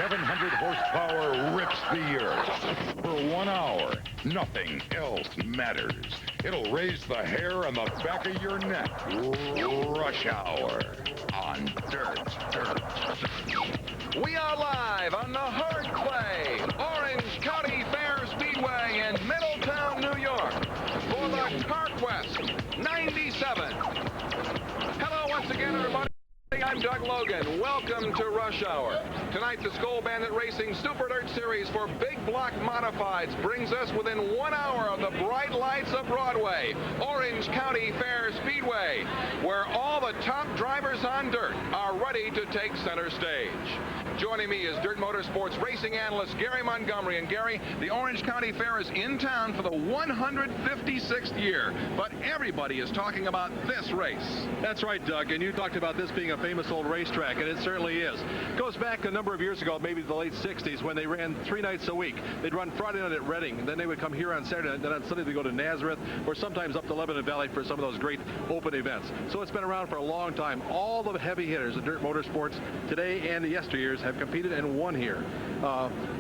700 horsepower rips the earth. For 1 hour, nothing else matters. It'll raise the hair on the back of your neck. Rush Hour on Dirt. We are live on the hard clay, Orange County Fair Speedway in Middletown, New York, for the CarQuest 97. Hello once again, everybody. I'm Doug Logan. Welcome to Rush Hour. Tonight, the Skull Bandit Racing Super Dirt Series for Big Block Modifieds brings us within 1 hour of the bright lights of Broadway, Orange County Fair Speedway, where all the top drivers on dirt are ready to take center stage. Joining me is Dirt Motorsports racing analyst Gary Montgomery. And Gary, the Orange County Fair is in town for the 156th year, but everybody is talking about this race. That's right, Doug, and you talked about this being a famous old racetrack, and it certainly is. It goes back a number of years ago, maybe the late 60s, when they ran 3 nights a week. They'd run Friday night at Reading, and then they would come here on Saturday, and then on Sunday they go to Nazareth, or sometimes up to Lebanon Valley for some of those great open events. So it's been around for a long time. All the heavy hitters in Dirt Motorsports today and the yesteryears have competed and won here.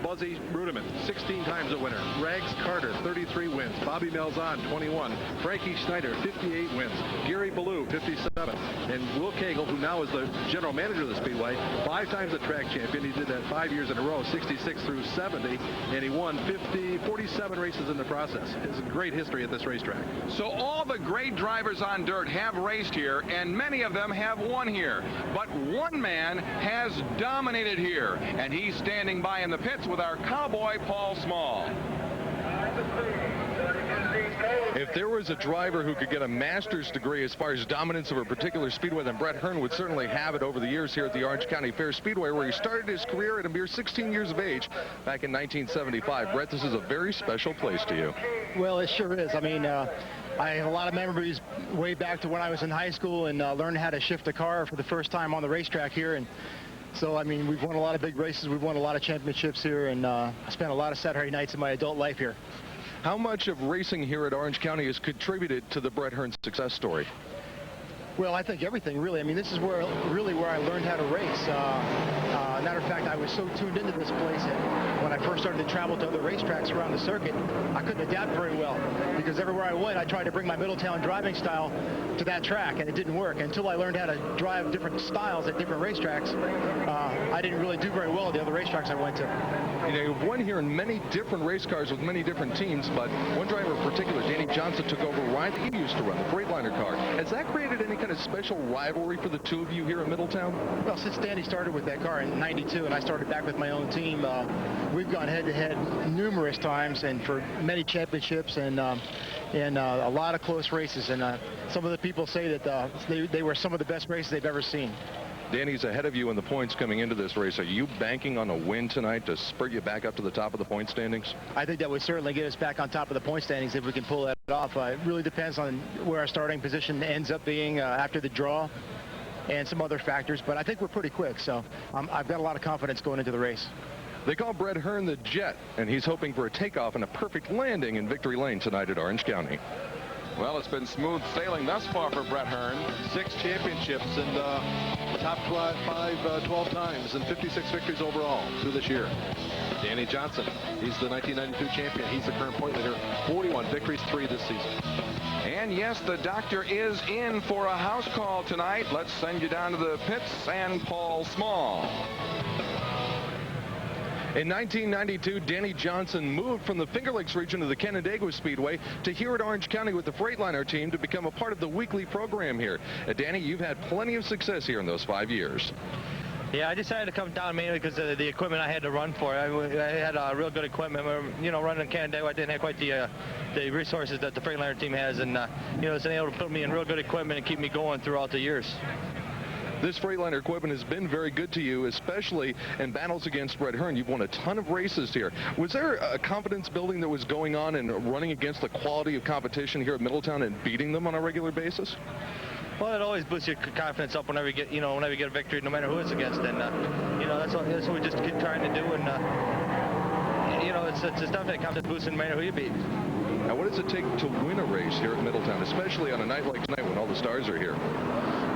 Buzzy Rudiman, 16 times a winner. Rags Carter, 33 wins. Bobby Malzahn, 21. Frankie Schneider, 58 wins. Gary Ballou, 57. And Will Cagle, who now is the general manager of the Speedway, 5 times a track champion. He did that 5 years in a row, 66 through 70, and he won 47 races in the process. It's a great history at this racetrack. So all the great drivers on dirt have raced here, and many of them have won here. But one man has dominated here, and he's standing by in the pits with our cowboy, Paul Small. If there was a driver who could get a master's degree as far as dominance of a particular speedway, then Brett Hearn would certainly have it over the years here at the Orange County Fair Speedway, where he started his career at a mere 16 years of age back in 1975. Brett, this is a very special place to you. Well, it sure is. I mean, I have a lot of memories way back to when I was in high school and learned how to shift a car for the first time on the racetrack here. And so, I mean, we've won a lot of big races. We've won a lot of championships here, and I spent a lot of Saturday nights in my adult life here. How much of racing here at Orange County has contributed to the Brett Hearn success story? Well, I think everything, really. I mean, this is really where I learned how to race. Matter of fact, I was so tuned into this place that when I first started to travel to other racetracks around the circuit, I couldn't adapt very well because everywhere I went, I tried to bring my Middletown driving style to that track, and it didn't work. Until I learned how to drive different styles at different racetracks, I didn't really do very well at the other racetracks I went to. You know, you've won here in many different race cars with many different teams, but one driver in particular, Danny Johnson, took over Ryan. He used to run the Freightliner car. Has that created any kind of special rivalry for the two of you here in Middletown? Well, since Danny started with that car in '92 and I started back with my own team, we've gone head-to-head numerous times and for many championships and a lot of close races. And some of the people say that they were some of the best races they've ever seen. Danny's ahead of you in the points coming into this race. Are you banking on a win tonight to spur you back up to the top of the point standings? I think that would certainly get us back on top of the point standings if we can pull that off. It really depends on where our starting position ends up being after the draw and some other factors, but I think we're pretty quick, so I've got a lot of confidence going into the race. They call Brett Hearn the Jet, and he's hoping for a takeoff and a perfect landing in Victory Lane tonight at Orange County. Well, it's been smooth sailing thus far for Brett Hearn. 6 championships and top 12 times and 56 victories overall through this year. Danny Johnson, he's the 1992 champion. He's the current point leader. 41 victories, 3 this season. And yes, the doctor is in for a house call tonight. Let's send you down to the pits and Paul Small. In 1992, Danny Johnson moved from the Finger Lakes region of the Canandaigua Speedway to here at Orange County with the Freightliner team to become a part of the weekly program here. Danny, you've had plenty of success here in those 5 years. Yeah, I decided to come down mainly because of the equipment I had to run for. I had real good equipment. You know, running in Canandaigua, I didn't have quite the resources that the Freightliner team has, and you know, it's been able to put me in real good equipment and keep me going throughout the years. This Freightliner equipment has been very good to you, especially in battles against Brett Hearn. You've won a ton of races here. Was there a confidence building that was going on in running against the quality of competition here at Middletown and beating them on a regular basis? Well, it always boosts your confidence up whenever you get, whenever you get a victory, no matter who it's against. And you know, that's what we just keep trying to do. And you know, it's definitely a confidence boost no matter who you beat. Now, what does it take to win a race here at Middletown, especially on a night like tonight when all the stars are here?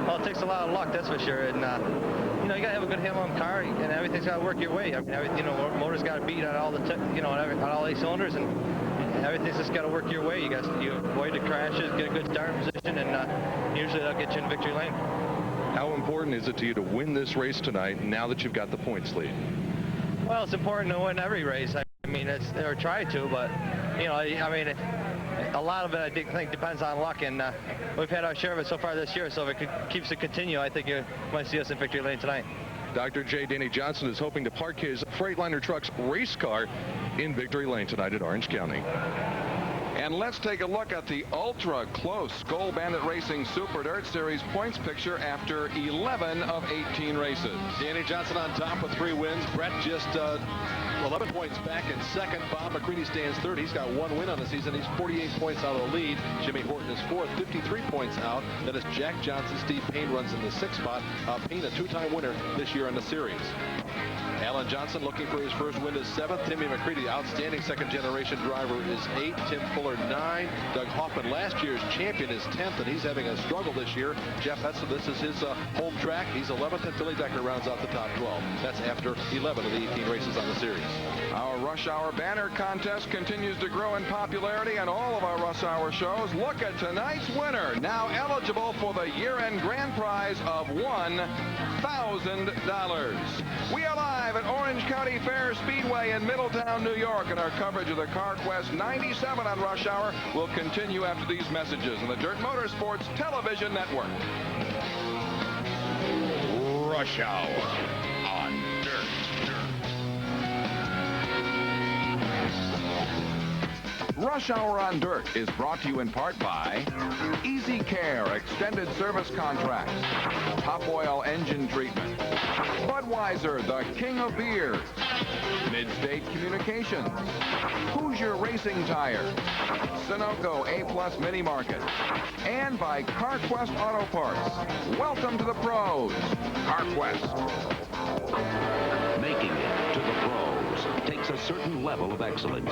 Well, it takes a lot of luck, that's for sure. And you know, you got to have a good handle on the car, and everything's got to work your way. I mean, you know, motor's got to beat on all the, on all 8 cylinders, and everything's just got to work your way. You avoid the crashes, get a good starting position, and usually that'll get you in victory lane. How important is it to you to win this race tonight now that you've got the points lead? Well, it's important to win every race. I mean, or try to, but, you know, I mean, a lot of it, I think, depends on luck, and we've had our share of it so far this year, so if it keeps to continue, I think you might see us in victory lane tonight. Dr. J. Danny Johnson is hoping to park his Freightliner Trucks race car in victory lane tonight at Orange County. And let's take a look at the ultra-close Skull Bandit Racing Super Dirt Series points picture after 11 of 18 races. Danny Johnson on top with 3 wins. Brett just 11 points back in second. Bob McCready stands third. He's got 1 win on the season. He's 48 points out of the lead. Jimmy Horton is fourth, 53 points out. Then it's Jack Johnson. Steve Payne runs in the 6th spot. Payne, a 2-time winner this year in the series. Alan Johnson looking for his first win is 7th. Timmy McCready, outstanding second-generation driver, is 8th. Tim Fuller, 9. Doug Hoffman, last year's champion, is 10th, and he's having a struggle this year. Jeff Hetzel, this is his home track. He's 11th, and Billy Decker rounds out the top 12. That's after 11 of the 18 races on the series. Our Rush Hour banner contest continues to grow in popularity on all of our Rush Hour shows. Look at tonight's winner, now eligible for the year-end grand prize of $1,000. We are live at Orange County Fair Speedway in Middletown, New York, and our coverage of the CarQuest 97 on Rush Hour will continue after these messages on the Dirt Motorsports Television Network. Rush Hour on Dirt. Rush Hour on Dirt is brought to you in part by Easy Care Extended Service Contracts, Top Oil Engine Treatment, Budweiser, the King of Beers, Midstate Communications, Hoosier Racing Tires, Sunoco A+ Mini Market, and by CarQuest Auto Parts. Welcome to the pros, CarQuest. Making it to the pros takes a certain level of excellence,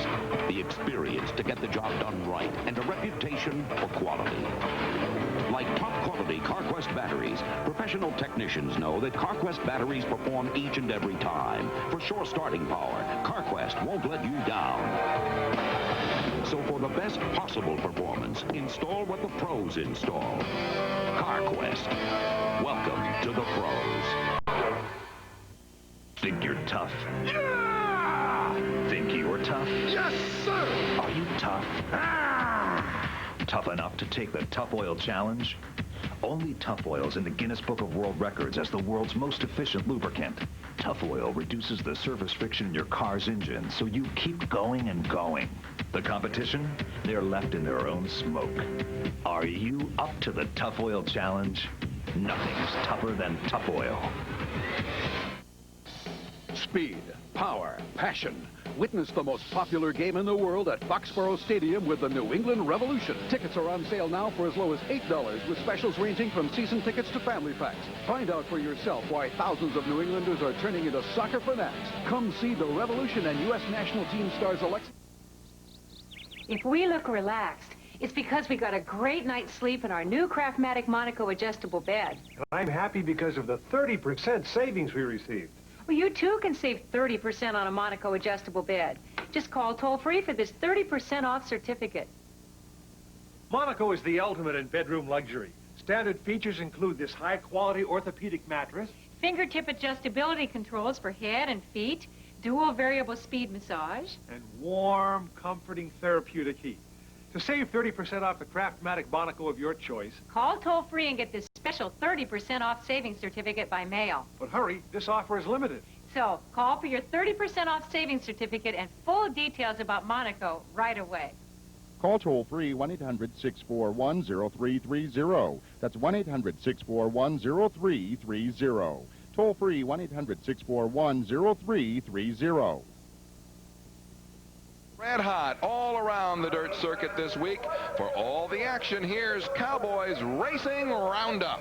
the experience to get the job done right, and a reputation for quality. Like top-quality CarQuest batteries, professional technicians know that CarQuest batteries perform each and every time. For sure starting power, CarQuest won't let you down. So for the best possible performance, install what the pros install. CarQuest. Welcome to the pros. Think you're tough? Yeah! Think you're tough? Yes, sir! Are you tough? Tough enough to take the Tough Oil Challenge? Only Tough Oil's in the Guinness Book of World Records as the world's most efficient lubricant. Tough Oil reduces the surface friction in your car's engine, so you keep going and going. The competition? They're left in their own smoke. Are you up to the Tough Oil Challenge? Nothing's tougher than Tough Oil. Speed, power, passion. Witness the most popular game in the world at Foxborough Stadium with the New England Revolution. Tickets are on sale now for as low as $8 with specials ranging from season tickets to family packs. Find out for yourself why thousands of New Englanders are turning into soccer fanatics. Come see the Revolution and U.S. national team stars Alexa. If we look relaxed, it's because we got a great night's sleep in our new Craftmatic Monaco adjustable bed. I'm happy because of the 30% savings we received. Well, you too can save 30% on a Monaco adjustable bed. Just call toll-free for this 30% off certificate. Monaco is the ultimate in bedroom luxury. Standard features include this high-quality orthopedic mattress, Fingertip adjustability controls for head and feet, dual variable speed massage, and warm, comforting therapeutic heat. To save 30% off the Craftmatic Monaco of your choice, call toll-free and get this special 30% off savings certificate by mail. but hurry, this offer is limited. So, call for your 30% off savings certificate and full details about Monaco right away. Call toll-free 1-800-641-0330. That's 1-800-641-0330. Toll-free 1-800-641-0330. Red hot all around the dirt circuit this week. For all the action, here's Cowboys Racing Roundup.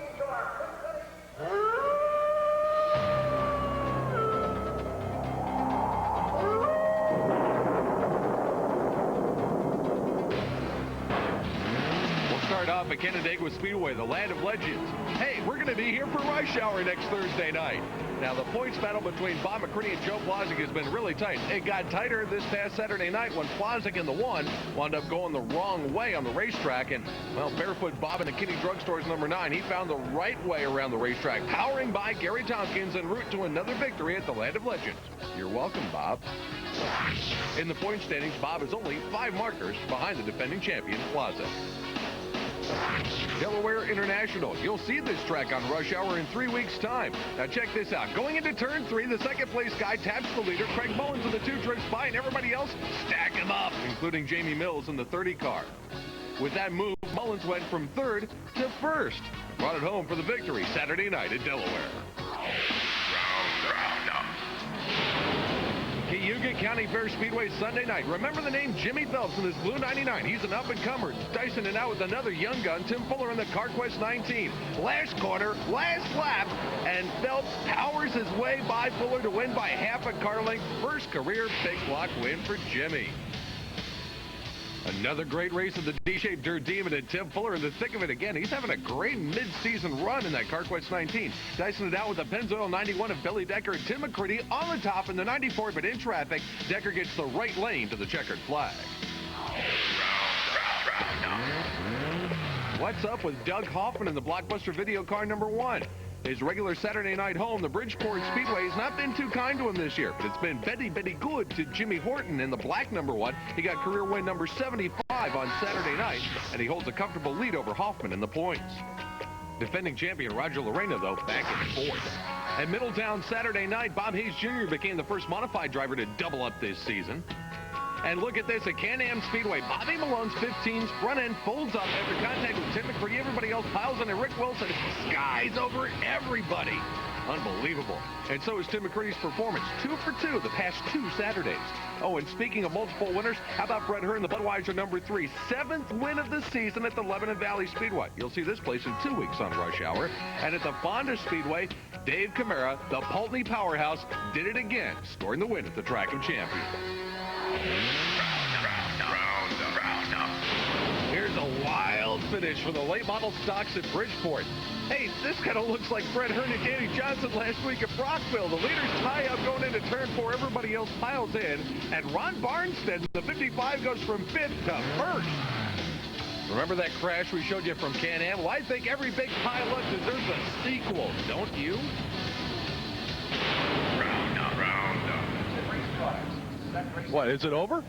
We'll start out off at Canandaigua Speedway, the land of legends. Hey, we're going to be here for rush hour next Thursday night. Now, the points battle between Bob McCready and Joe Plozek has been really tight. It got tighter this past Saturday night when Plozek in the one wound up going the wrong way on the racetrack. And, well, Barefoot Bob in the Kinney Drugstore's number 9, he found the right way around the racetrack, powering by Gary Tompkins en route to another victory at the land of legends. You're welcome, Bob. In the point standings, Bob is only 5 markers behind the defending champion, Plozek. Delaware International. You'll see this track on rush hour in 3 weeks' time. Now check this out. Going into turn 3, the second place guy taps the leader. Craig Mullins in the 2 drifts by, and everybody else stack him up, including Jamie Mills in the 30 car. With that move, Mullins went from 3rd to 1st. Brought it home for the victory Saturday night at Delaware. Cayuga County Fair Speedway Sunday night. Remember the name Jimmy Phelps in his blue 99. He's an up-and-comer. Dicing it out with another young gun, Tim Fuller in the CarQuest 19. Last corner, last lap, and Phelps powers his way by Fuller to win by half a car length. First career big block win for Jimmy. Another great race of the D-shaped Dirt Demon, and Tim Fuller in the thick of it again. He's having a great mid-season run in that CarQuest 19. Dicing it out with the Pennzoil 91 of Billy Decker and Tim McCready on the top in the 94, but in traffic, Decker gets the right lane to the checkered flag. What's up with Doug Hoffman in the Blockbuster video car number 1? His regular Saturday night home, the Bridgeport Speedway, has not been too kind to him this year, but it's been very good to Jimmy Horton in the black number 1. He got career win number 75 on Saturday night, and he holds a comfortable lead over Hoffman in the points. Defending champion Roger Lorena, though, back in 4th. At Middletown Saturday night, Bob Hayes Jr. became the first modified driver to double up this season. And look at this, at Can-Am Speedway, Bobby Malone's 15's front end folds up after contact with Tim McCready. Everybody else piles in, and Rick Wilson skies over everybody. Unbelievable. And so is Tim McCready's performance. 2 for 2 the past 2 Saturdays. Oh, and speaking of multiple winners, how about Brett Hearn, the Budweiser number 3, 7th win of the season at the Lebanon Valley Speedway. You'll see this place in 2 weeks on Rush Hour. And at the Fonda Speedway, Dave Camara, the Pulteney Powerhouse, did it again, scoring the win at the Track of Champions. Here's a wild finish for the late model stocks at Bridgeport. Hey, this kind of looks like Brett Hearn and Danny Johnson last week at Brockville. The leaders tie up going into turn 4. Everybody else piles in. And Ron Barnstead, the 55, goes from 5th to 1st. Remember that crash we showed you from Can-Am? Well, I think every big pileup deserves a sequel, don't you? What, is it over?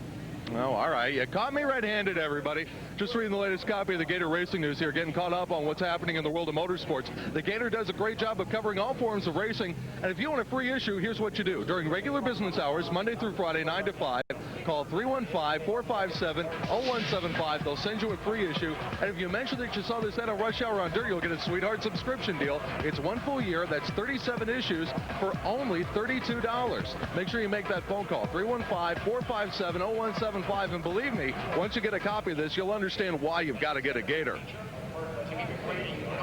Oh, all right. You caught me red-handed, everybody. Just reading the latest copy of the Gator Racing News here, getting caught up on what's happening in the world of motorsports. The Gator does a great job of covering all forms of racing, and if you want a free issue, here's what you do. During regular business hours, Monday through Friday, 9 to 5, call 315-457-0175. They'll send you a free issue, and if you mention that you saw this at a Rush Hour on Dirt, you'll get a Sweetheart subscription deal. It's 1 full year. That's 37 issues for only $32. Make sure you make that phone call, 315-457-0175. And believe me, once you get a copy of this, you'll understand why you've got to get a Gator.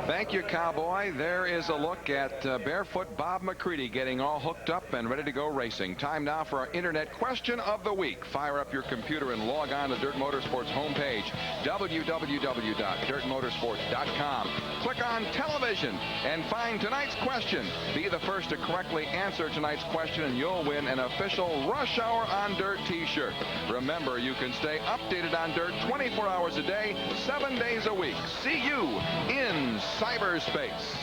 Thank you, Cowboy. There is a look at Barefoot Bob McCready getting all hooked up and ready to go racing. Time now for our Internet question of the week. Fire up your computer and log on to Dirt Motorsports homepage, www.dirtmotorsports.com. Click on television and find tonight's question. Be the first to correctly answer tonight's question, and you'll win an official Rush Hour on Dirt t-shirt. Remember, you can stay updated on Dirt 24 hours a day, 7 days a week. See you in cyberspace.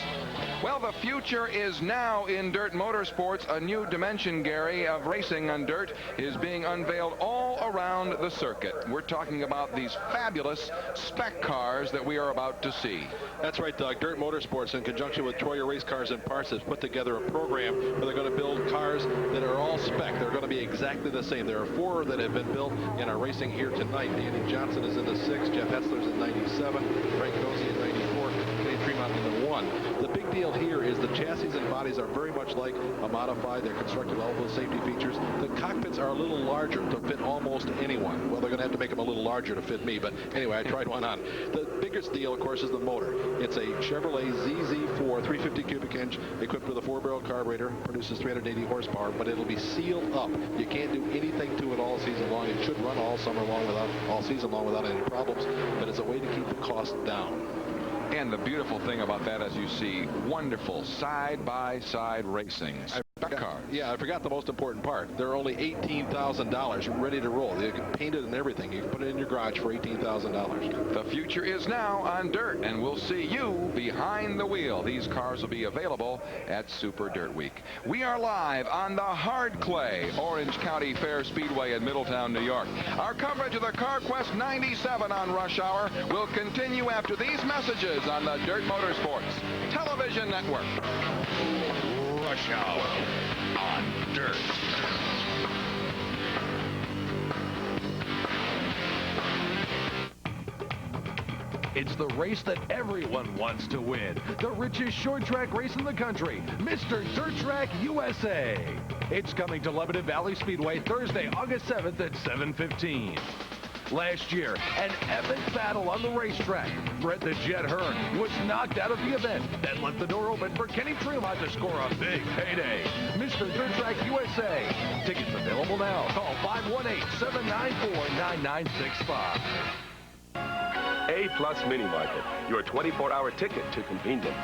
Well, the future is now in Dirt Motorsports. A new dimension, Gary, of racing on dirt is being unveiled all around the circuit. We're talking about these fabulous spec cars that we are about to see. That's right, Doug. Dirt Motorsports, in conjunction with Troyer Race Cars and Parts, has put together a program where they're going to build cars that are all spec. They're going to be exactly the same. There are 4 that have been built and are racing here tonight. Danny Johnson is in the 6, Jeff Hetzler's in 97, Frank Cozy in 94, Kenny Tremont in the 1. The big deal here is the chassis and bodies are very much like a modified. They're constructed with all those safety features. The cockpits are a little larger to fit almost anyone. Well, they're going to have to make them a little larger to fit me, but anyway, I tried one on. The biggest deal, of course, is the motor. It's a Chevrolet ZZ4 350 cubic inch equipped with a 4-barrel carburetor, produces 380 horsepower, but it'll be sealed up. You can't do anything to it all season long. It should run all summer long all season long without any problems, but it's a way to keep the cost down. And the beautiful thing about that, as you see, wonderful side-by-side racing. Cars. Yeah, I forgot the most important part. They're only $18,000 ready to roll. They get painted and everything. You can put it in your garage for $18,000. The future is now on dirt, and we'll see you behind the wheel. These cars will be available at Super Dirt Week. We are live on the hard clay Orange County Fair Speedway in Middletown, New York. Our coverage of the CarQuest 97 on Rush Hour will continue after these messages on the Dirt Motorsports Television Network. Rush Hour on Dirt. It's the race that everyone wants to win. The richest short track race in the country, Mr. Dirt Track USA. It's coming to Lebanon Valley Speedway Thursday, August 7th at 7:15. Last year, an epic battle on the racetrack. Brett the Jet Hearn was knocked out of the event. That left the door open for Kenny Tremont to score a big payday. Mr. Dirt Track USA. Tickets available now. Call 518-794-9965. A-Plus Mini Market, your 24-hour ticket to convenience.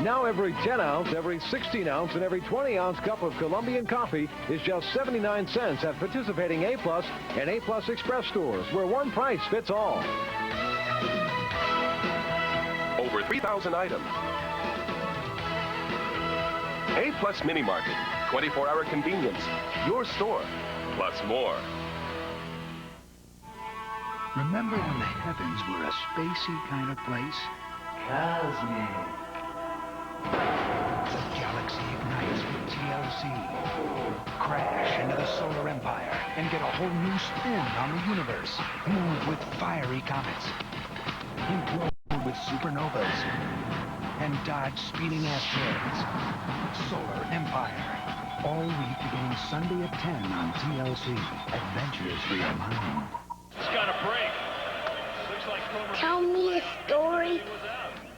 Now every 10 ounce, every 16 ounce, and every 20 ounce cup of Colombian coffee is just 79 cents at participating A-Plus and A-Plus Express stores, where one price fits all. Over 3,000 items. A-Plus Mini Market, 24-hour convenience. Your store, plus more. Remember when the heavens were a spacey kind of place? Cosmic. The galaxy ignites with TLC. Crash into the solar empire and get a whole new spin on the universe. Move with fiery comets. Implode with supernovas. And dodge speeding asteroids. Solar Empire. All week beginning Sunday at 10 on TLC. Adventures for your mind. It's got a break. Looks like Tell me a story.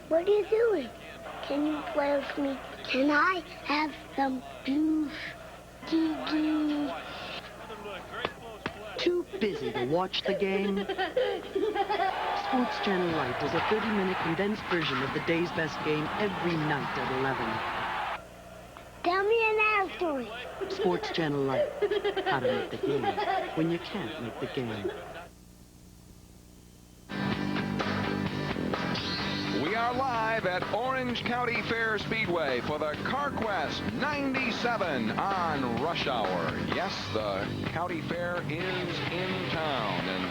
What are you doing? Can you play with me? Can I have some juice? Gigi. Too busy to watch the game? Sports Channel Light is a 30-minute condensed version of the day's best game every night at 11. Tell me another story. Sports Channel Light. How to make the game when you can't make the game. We are live at Orange County Fair Speedway for the CarQuest 97 on Rush Hour. Yes, the county fair is in town, and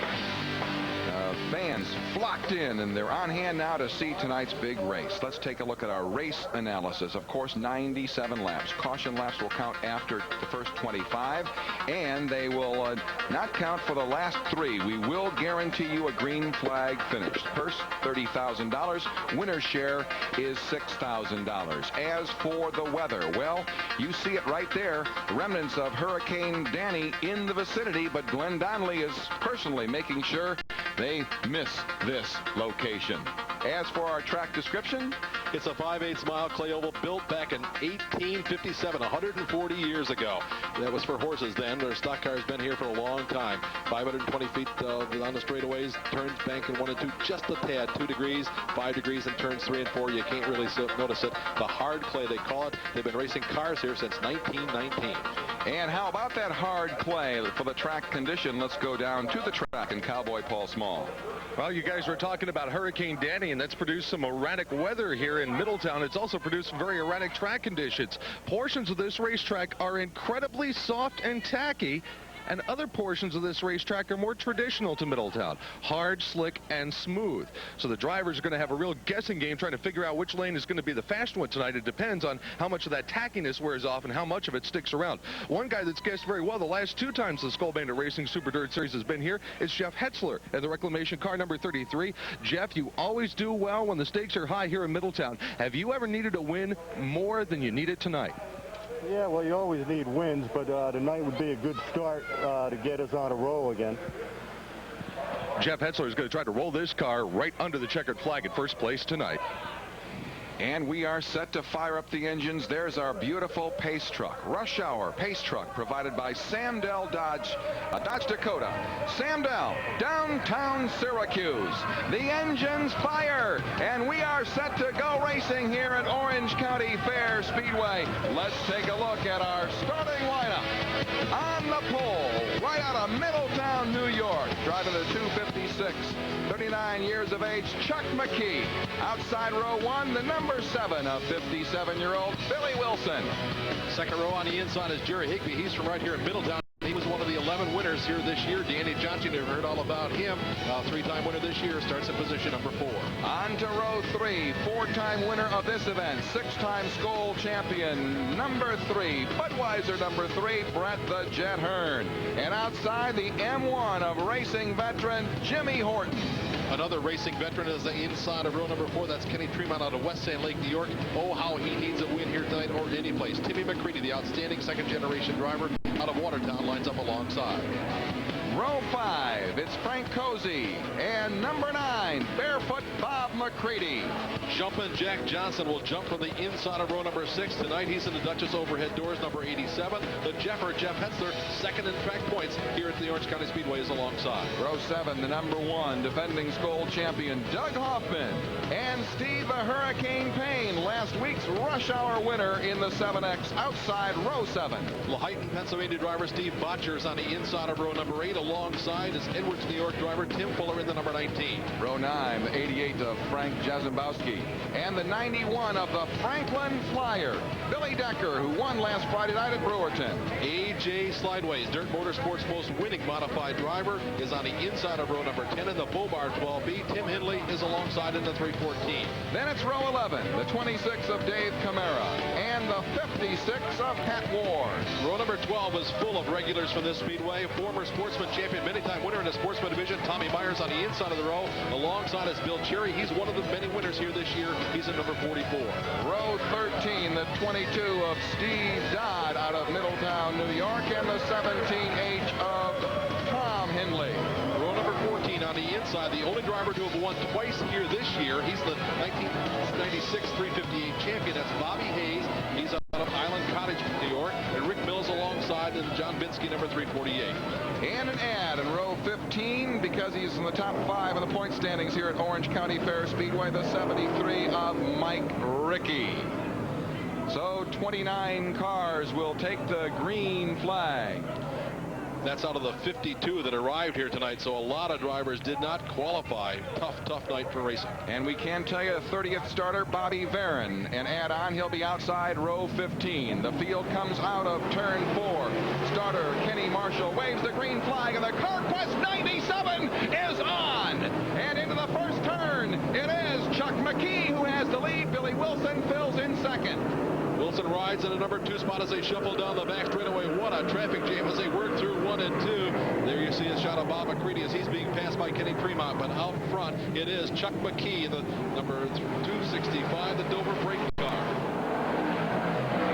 fans flocked in, and they're on hand now to see tonight's big race. Let's take a look at our race analysis. Of course, 97 laps. Caution laps will count after the first 25, and they will not count for the last 3. We will guarantee you a green flag finish. Purse, $30,000. Winner's share is $6,000. As for the weather, well, you see it right there. Remnants of Hurricane Danny in the vicinity, but Glenn Donnelly is personally making sure they miss this location. As for our track description, it's a 5/8 mile clay oval built back in 1857, 140 years ago. That was for horses then. Their stock car's been here for a long time. 520 feet on the straightaways, turns bank in 1 and 2, just a tad, 2 degrees, 5 degrees in turns 3 and 4. You can't really notice it. The hard clay, they call it. They've been racing cars here since 1919. And how about that hard clay for the track condition? Let's go down to the track in Cowboy Paul Small. Well, you guys were talking about Hurricane Danny, and that's produced some erratic weather here in Middletown. It's also produced some very erratic track conditions. Portions of this racetrack are incredibly soft and tacky, and other portions of this racetrack are more traditional to Middletown. Hard, slick, and smooth. So the drivers are going to have a real guessing game trying to figure out which lane is going to be the fast one tonight. It depends on how much of that tackiness wears off and how much of it sticks around. One guy that's guessed very well the last 2 times the Skull Bandit Racing Super Dirt Series has been here is Jeff Hetzler and the Reclamation car number 33. Jeff, you always do well when the stakes are high here in Middletown. Have you ever needed a win more than you needed tonight? Yeah, well, you always need wins, but tonight would be a good start to get us on a roll again. Jeff Hetzler is going to try to roll this car right under the checkered flag at first place tonight. And we are set to fire up the engines. There's our beautiful pace truck. Rush Hour pace truck provided by Samdell Dodge, Dodge Dakota. Samdell, downtown Syracuse. The engines fire, and we are set to go racing here at Orange County Fair Speedway. Let's take a look at our starting lineup. On the pole, right out of Middletown, New York, driving the 256, 39 years of age, Chuck McKee. Outside row 1, the number 7 of 57-year-old Billy Wilson. Second row on the inside is Jerry Higbee. He's from right here in Middletown. He was one of the 11 winners here this year. Danny Johnson, you've heard all about him. Three-time winner this year, starts in position number 4. On to row 3, 4-time winner of this event, 6-time Skoll champion, number 3, Budweiser number 3, Brett the Jet Hearn. And outside, the M1 of racing veteran Jimmy Horton. Another racing veteran is the inside of row number 4. That's Kenny Tremont out of West Sand Lake, New York. Oh, how he needs a win here tonight or any place. Timmy McCready, the outstanding second-generation driver out of Watertown, lines up alongside. Row 5, it's Frank Cozy. And number 9, Barefoot Bob McCready. Jumpin' Jack Johnson will jump from the inside of row number 6. Tonight he's in the Duchess overhead doors, number 87. The Jeffer, Jeff Hetzler, second in track points here at the Orange County Speedway, is alongside. Row 7, the number 1, defending Skoll champion Doug Hoffman. And Steve the Hurricane Payne, last week's Rush Hour winner in the 7X, outside row 7. Laheyton, Pennsylvania driver Steve Botcher is on the inside of row number 8. Alongside is Edwards, New York driver Tim Fuller in the number 19. Row 9, the 88 of Frank Jarzembowski. And the 91 of the Franklin Flyer, Billy Decker, who won last Friday night at Brewerton. A.J. Slideways, Dirt Motorsports' most winning modified driver, is on the inside of row number 10 in the Bobart 12B. Tim Hindley is alongside in the 314. Then it's row 11, the 26 of Dave Camara, and the 56 of Pat Ward. Row number 12 is full of regulars from this speedway. Former sportsman champion, many-time winner in the sportsman division, Tommy Myers on the inside of the row. Alongside is Bill Cherry. He's one of the many winners here this year. He's in number 44. Row 13, the 22 of Steve Dodd out of Middletown, New York, and the 17H of Tom Hindley. Row number 14 on the inside, the only driver to have won twice here this year. He's the 1996 358 champion. That's Bobby Hayes. He's out of Island Cottage, New York. And Rick Mills alongside, and John Binsky, number 348. And an ad in row 15, because he's in the top 5 of the point standings here at Orange County Fair Speedway, the 73 of Mike Rickey. So 29 cars will take the green flag. That's out of the 52 that arrived here tonight, so a lot of drivers did not qualify. Tough night for racing. And we can tell you the 30th starter, Bobby Varon, and add on, he'll be outside row 15. The field comes out of turn 4. Starter Kenny Marshall waves the green flag, and the CarQuest 97 is on. And into the first turn, it is Chuck McKee who has the lead. Billy Wilson fills in second. Wilson rides in the number 2 spot as they shuffle down the back straightaway. What a traffic jam as they work through 1 and 2. There you see a shot of Bob McCready as he's being passed by Kenny Tremont. But out front, it is Chuck McKee, the number 265, the Dover brake car.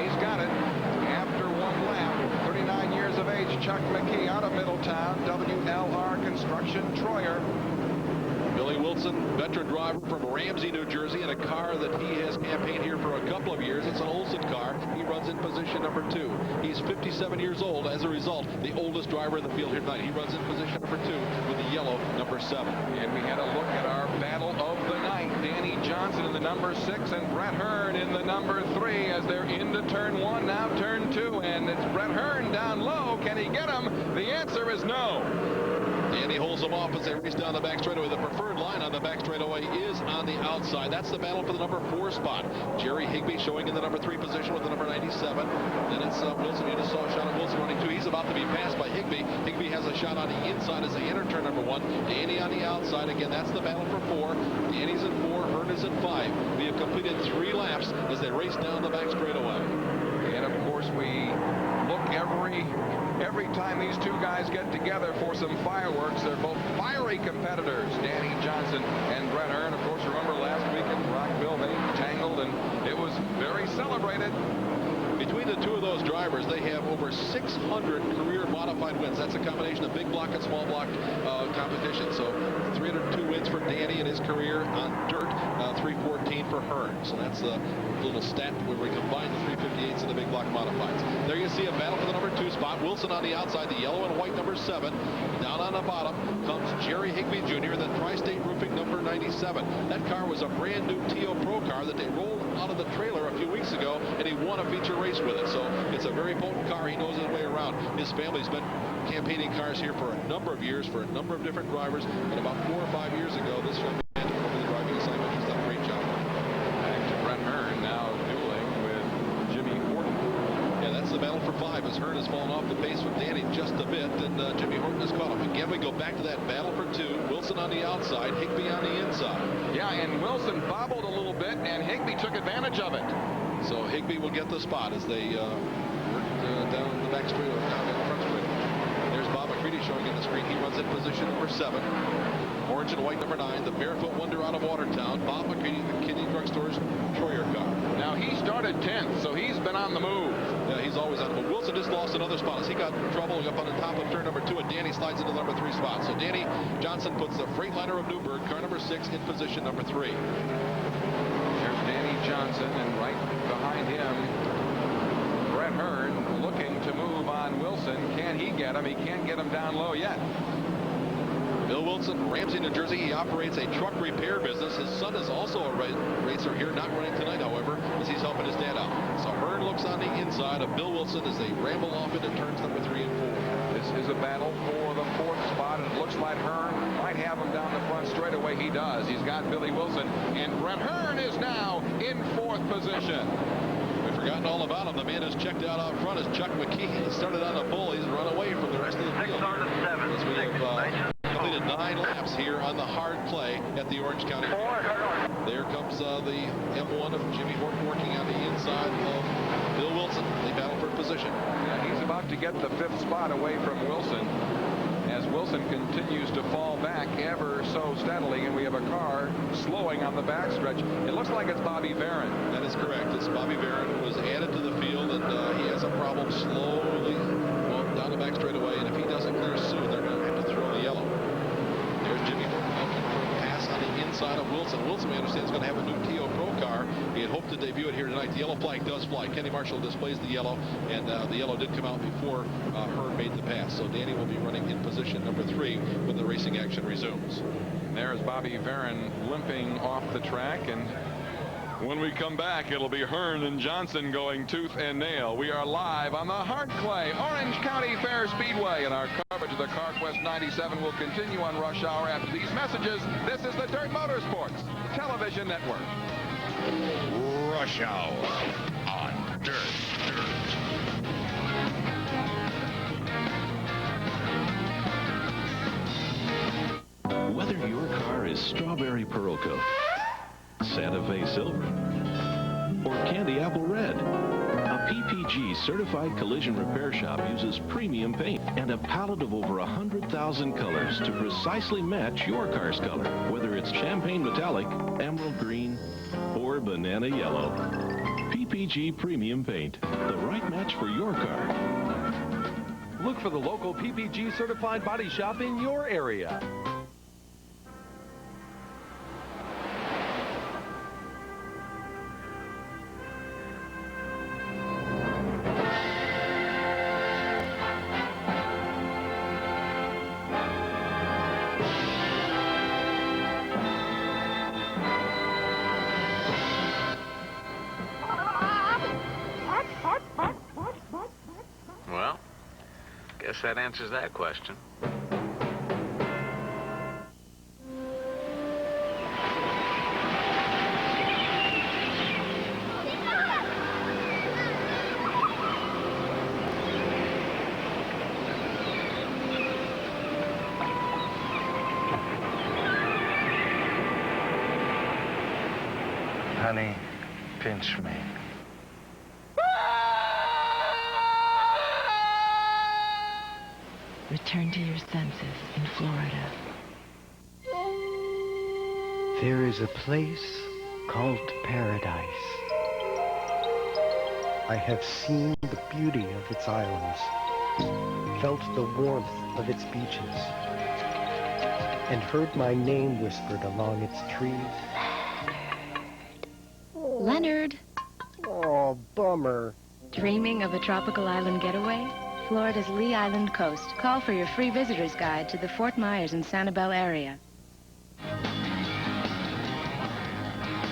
He's got it. After 1 lap, 39 years of age, Chuck McKee out of Middletown, WLR Construction Troyer. Billy Wilson, veteran driver from Ramsey, New Jersey, in a car that he has campaigned here for a couple of years. It's an Olson car. He runs in position number 2. He's 57 years old. As a result, the oldest driver in the field here tonight. He runs in position number 2 with the yellow number 7. And we had a look at our battle of the night. Danny Johnson in the number 6 and Brett Hearn in the number 3 as they're into turn 1, now turn 2. And it's Brett Hearn down low. Can he get him? The answer is no. And he holds them off as they race down the back straightaway. The preferred line on the back straightaway is on the outside. That's the battle for the number 4 spot. Jerry Higbee showing in the number 3 position with the number 97. Then it's Wilson. You just saw a shot of Wilson running 2. He's about to be passed by Higbee. Higbee has a shot on the inside as they enter turn number 1. Danny on the outside. Again, that's the battle for 4. Danny's in 4. Hearn is in 5. We have completed 3 laps as they race down the back straightaway. And of course, we look every time these two guys get together for some fireworks. They're both fiery competitors, Danny Johnson and Brett Hearn. Of course, remember last week in Rockville, they tangled, and it was very celebrated. Between the two of those drivers, they have over 600 career modified wins. That's a combination of big block and small block competition. So 302 wins for Danny in his career on dirt, 314 for Hearn. So that's a little stat where we combine the 358s and the big block modifieds. There you see a battle for the number 2 spot. Wilson on the outside, the yellow and white number 7. Down on the bottom comes Jerry Higbee Jr., the Tri-State Roofing number 97. That car was a brand new TO Pro car that they rolled out of the trailer a few weeks ago, and he won a feature race with it. So it's a very potent car. He knows his way around. His family's been campaigning cars here for a number of years for a number of different drivers, and about 4 or 5 years ago, this young man took over the driving assignment. He's done a great job. Back to Brett Hearn, now dueling with Jimmy Horton. Yeah, that's the battle for 5 as Hearn has fallen off the pace with Danny just a bit, and Jimmy Horton has caught him. Again, we go back to that battle for 2. Wilson on the outside, Higbee on the inside. Yeah, and Wilson bobbled a little bit, and Higbee took advantage of it. So Higbee will get the spot as they work down the back straight, down the front straight. There's Bob McCready showing in the screen. He runs in position number 7. Orange and white number 9, the barefoot wonder out of Watertown. Bob McCready, the Kinney Drugstore's Troyer car. Now he started 10th, so he's been on the move. Yeah, he's always on the move. Wilson just lost another spot as he got trouble up on the top of turn number 2, and Danny slides into the number 3 spot. So Danny Johnson puts the Freightliner of Newburgh, car number 6, in position number 3. There's Danny Johnson, and right behind him, Brett Hearn looking to move on Wilson. Can he get him? He can't get him down low yet. Bill Wilson, Ramsey, New Jersey. He operates a truck repair business. His son is also a racer here, not running tonight, however, as he's helping his dad out. So Hearn looks on the inside of Bill Wilson as they ramble off into turns number 3 and 4. This is a battle for the 4th spot, and it looks like Hearn might have him down the front straightaway. He does. He's got Billy Wilson, and Brett Hearn is now in 4th position. We've forgotten all about him. The man who's checked out front is Chuck McKee. He started on the pole. He's run away from the rest of the field. As we have completed 9 laps here on the hard clay at the Orange County Fair. There comes the M1 of Jimmy Horton working on the inside of Bill Wilson. They battle for position. Yeah, he's about to get the 5th spot away from Wilson as Wilson continues to fall back ever so steadily, and we have a car slowing on the backstretch. It looks like it's Bobby Barron. That is correct. It's Bobby Barron who was added to the field, and he has a problem slowly going down the back straightaway, and if he doesn't clear soon, they're going to have to throw the yellow. There's Jimmy Horton looking for a pass on the inside of Wilson. Wilson, we understand, is going to have a new TO Pro car. He had hoped to debut it here tonight. The yellow flag does fly. Kenny Marshall displays the yellow, and the yellow did come out before Hearn made the pass. So Danny will be running in position number 3 when the racing action resumes. And there's Bobby Barron limping off the track, and when we come back, it'll be Hearn and Johnson going tooth and nail. We are live on the hard clay Orange County Fair Speedway, and our coverage of the CarQuest 97 will continue on rush hour after these messages. This is the Dirt Motorsports Television Network. Rush Hour on Dirt. Whether your car is Strawberry Pearl Coat, Santa Fe Silver, or Candy Apple Red, a PPG certified collision repair shop uses premium paint and a palette of over 100,000 colors to precisely match your car's color, whether it's champagne metallic, emerald green, or banana yellow. PPG premium paint, the right match for your car. Look for the local PPG certified body shop in your area. Well, guess that answers that question. Honey, pinch me. Return to your senses in Florida. There is a place called paradise. I have seen the beauty of its islands, felt the warmth of its beaches, and heard my name whispered along its trees. Leonard. Oh, bummer. Dreaming of a tropical island getaway? Florida's Lee Island coast. Call for your free visitor's guide to the Fort Myers and Sanibel area.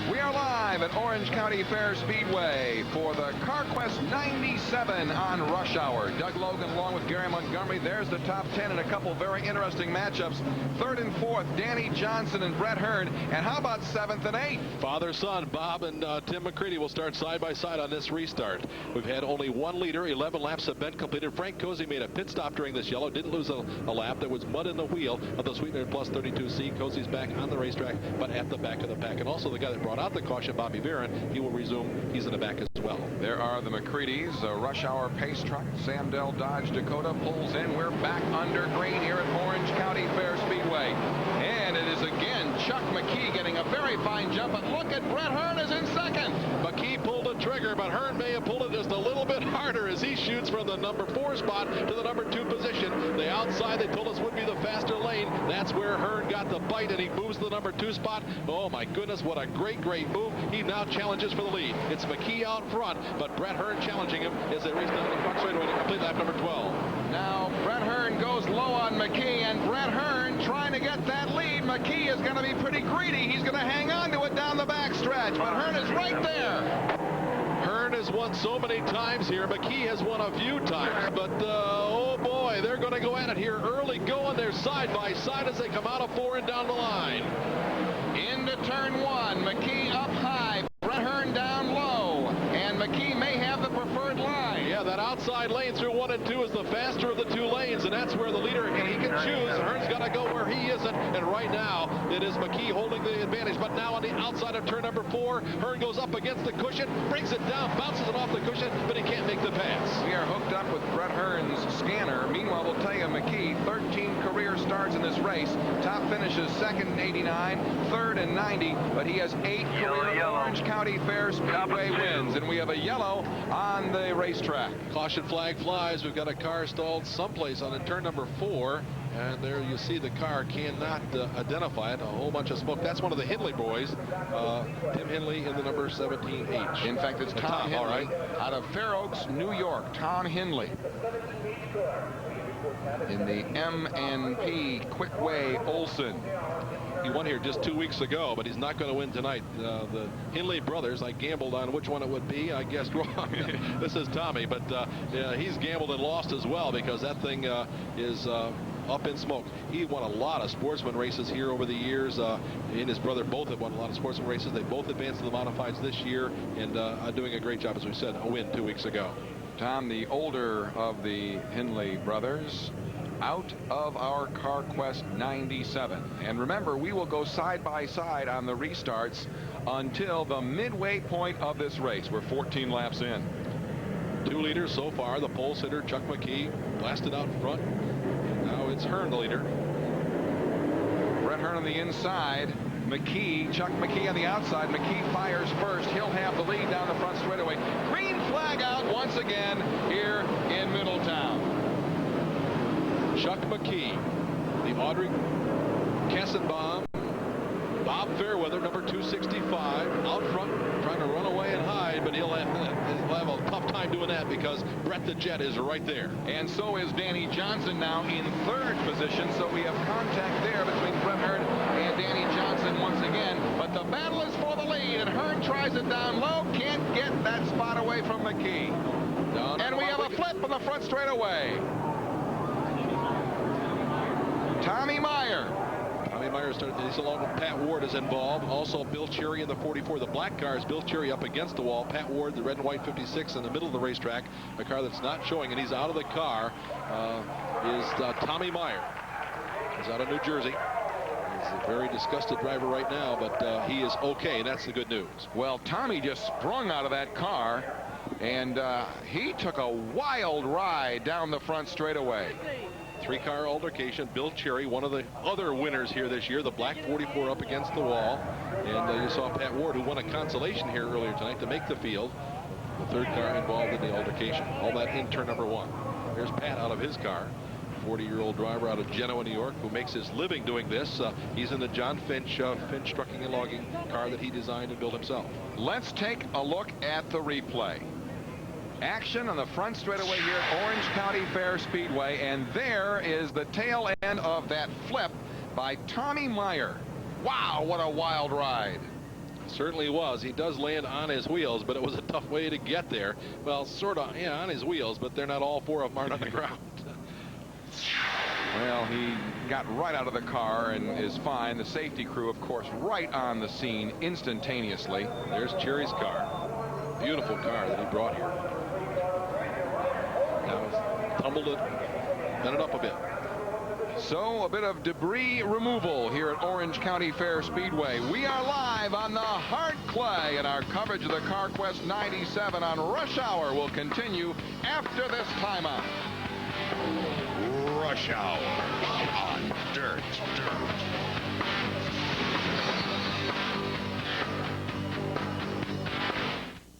We are live at Orange County Fair Speedway for the CarQuest 97 on Rush Hour. Doug Logan along with Gary Montgomery. There's the top 10 and a couple very interesting matchups. Third and fourth, Danny Johnson and Brett Hearn. And how about seventh and eighth? Father-son, Bob and Tim McCready will start side by side on this restart. We've had only one leader. 11 laps have been completed. Frank Cozy made a pit stop during this yellow. Didn't lose a lap. There was mud in the wheel of the Sweetener Plus 32C. Cozy's back on the racetrack, but at the back of the pack. And also the guy that brought out the caution, Bobby Barron, he will resume. He's in the back as well. There are the McCreadys, a Rush Hour pace truck. Samdell Dodge Dakota pulls in. We're back under green here at Orange County Fair Speedway. And it is again Chuck McKee getting a very fine jump. But look at Brett Hearn is in second. McKee pulled the trigger, but Hearn may have pulled it just a little bit harder as he shoots from the number 4 spot to the number 2 position. The outside they told us would be the faster lane. That's where Hearn got the bite, and he moves to the number 2 spot. Oh my goodness, what a great move. He now challenges for the lead. It's McKee out front, but Brett Hearn challenging him as they race down the front straightaway to complete lap number 12. Now Brett Hearn goes low on McKee, and Brett Hearn trying to get that lead. McKee is going to be pretty greedy. He's going to hang on to it down the backstretch, but Hearn is right there. Hearn has won so many times here. McKee has won a few times, but oh boy, they're going to go at it here early going. They're side by side as they come out of 4 and down the line. Into turn 1, McKee up high, Brett Hearn down low, and McKee may have the preferred line. Yeah, that outside lane through 1 and 2 is the faster of the 2 lanes, and that's where the leader, and he can choose. Hearn's got to go where he isn't, and right now it is McKee holding the advantage. But now on the outside of turn number 4, Hearn goes up against the cushion, brings it down, bounces it off the cushion, but he can't make the pass. We are hooked up with Brett Hearn's scanner. Meanwhile, we'll tell you McKee, 13 career starts in this race. Top finishes second in 89, third in 90, but he has 8 career Orange County Fair Speedway wins, and we have a yellow on the racetrack. Caution flag flies. We've got a car stalled someplace on turn number 4. And there you see the car cannot identify it. A whole bunch of smoke. That's one of the Hindley boys. Tim Hindley in the number 17H. In fact, it's Tom Hindley, all right, out of Fair Oaks, New York. Tom Hindley in the M&P Quickway Olson. He won here just 2 weeks ago, but he's not going to win tonight. The Hindley brothers, I gambled on which one it would be. I guessed wrong. This is Tommy, but he's gambled and lost as well because that thing is up in smoke. He won a lot of sportsman races here over the years. He and his brother both have won a lot of sportsman races. They both advanced to the modifieds this year and are doing a great job, as we said, a win 2 weeks ago. Tom, the older of the Hindley brothers, out of our CarQuest 97. And remember, we will go side by side on the restarts until the midway point of this race. We're 14 laps in. 2 leaders so far. The pole sitter, Chuck McKee, blasted out front. And now it's Hearn, the leader. Brett Hearn on the inside. McKee, Chuck McKee on the outside. McKee fires first. He'll have the lead down the front straightaway. Green flag out once again here in Middletown. Chuck McKee, the Audrey Kassenbaum, Bob Fairweather, number 265, out front, trying to run away and hide, but he'll have a tough time doing that because Brett the Jet is right there. And so is Danny Johnson now in 3rd position, so we have contact there between Brett Hearn and Danny Johnson once again. But the battle is for the lead, and Hearn tries it down low, can't get that spot away from McKee. And we have a flip on the front straightaway. Tommy Meyer. Tommy Meyer he's along with Pat Ward is involved. Also Bill Cherry in the 44. The black car is Bill Cherry up against the wall. Pat Ward, the red and white 56 in the middle of the racetrack. A car that's not showing, and he's out of the car is Tommy Meyer. He's out of New Jersey. He's a very disgusted driver right now, but he is okay, and that's the good news. Well, Tommy just sprung out of that car, and he took a wild ride down the front straightaway. 3-car altercation. Bill Cherry, one of the other winners here this year, the black 44 up against the wall. And you saw Pat Ward, who won a consolation here earlier tonight to make the field. The third car involved in the altercation. All that in turn number 1. There's Pat out of his car. 40-year-old driver out of Genoa, New York, who makes his living doing this. He's in the John Finch trucking and logging car that he designed and built himself. Let's take a look at the replay. Action on the front straightaway here at Orange County Fair Speedway, and there is the tail end of that flip by Tommy Meyer. Wow, what a wild ride. Certainly was. He does land on his wheels, but it was a tough way to get there. Well, sort of, yeah, on his wheels, but they're not all 4 of them aren't on the ground. Well, he got right out of the car and is fine. The safety crew, of course, right on the scene instantaneously. There's Jerry's car. Beautiful car that he brought here. Now tumbled it, bent it up a bit. So a bit of debris removal here at Orange County Fair Speedway. We are live on the hard clay, and our coverage of the CarQuest 97 on Rush Hour will continue after this timeout. Rush Hour on Dirt.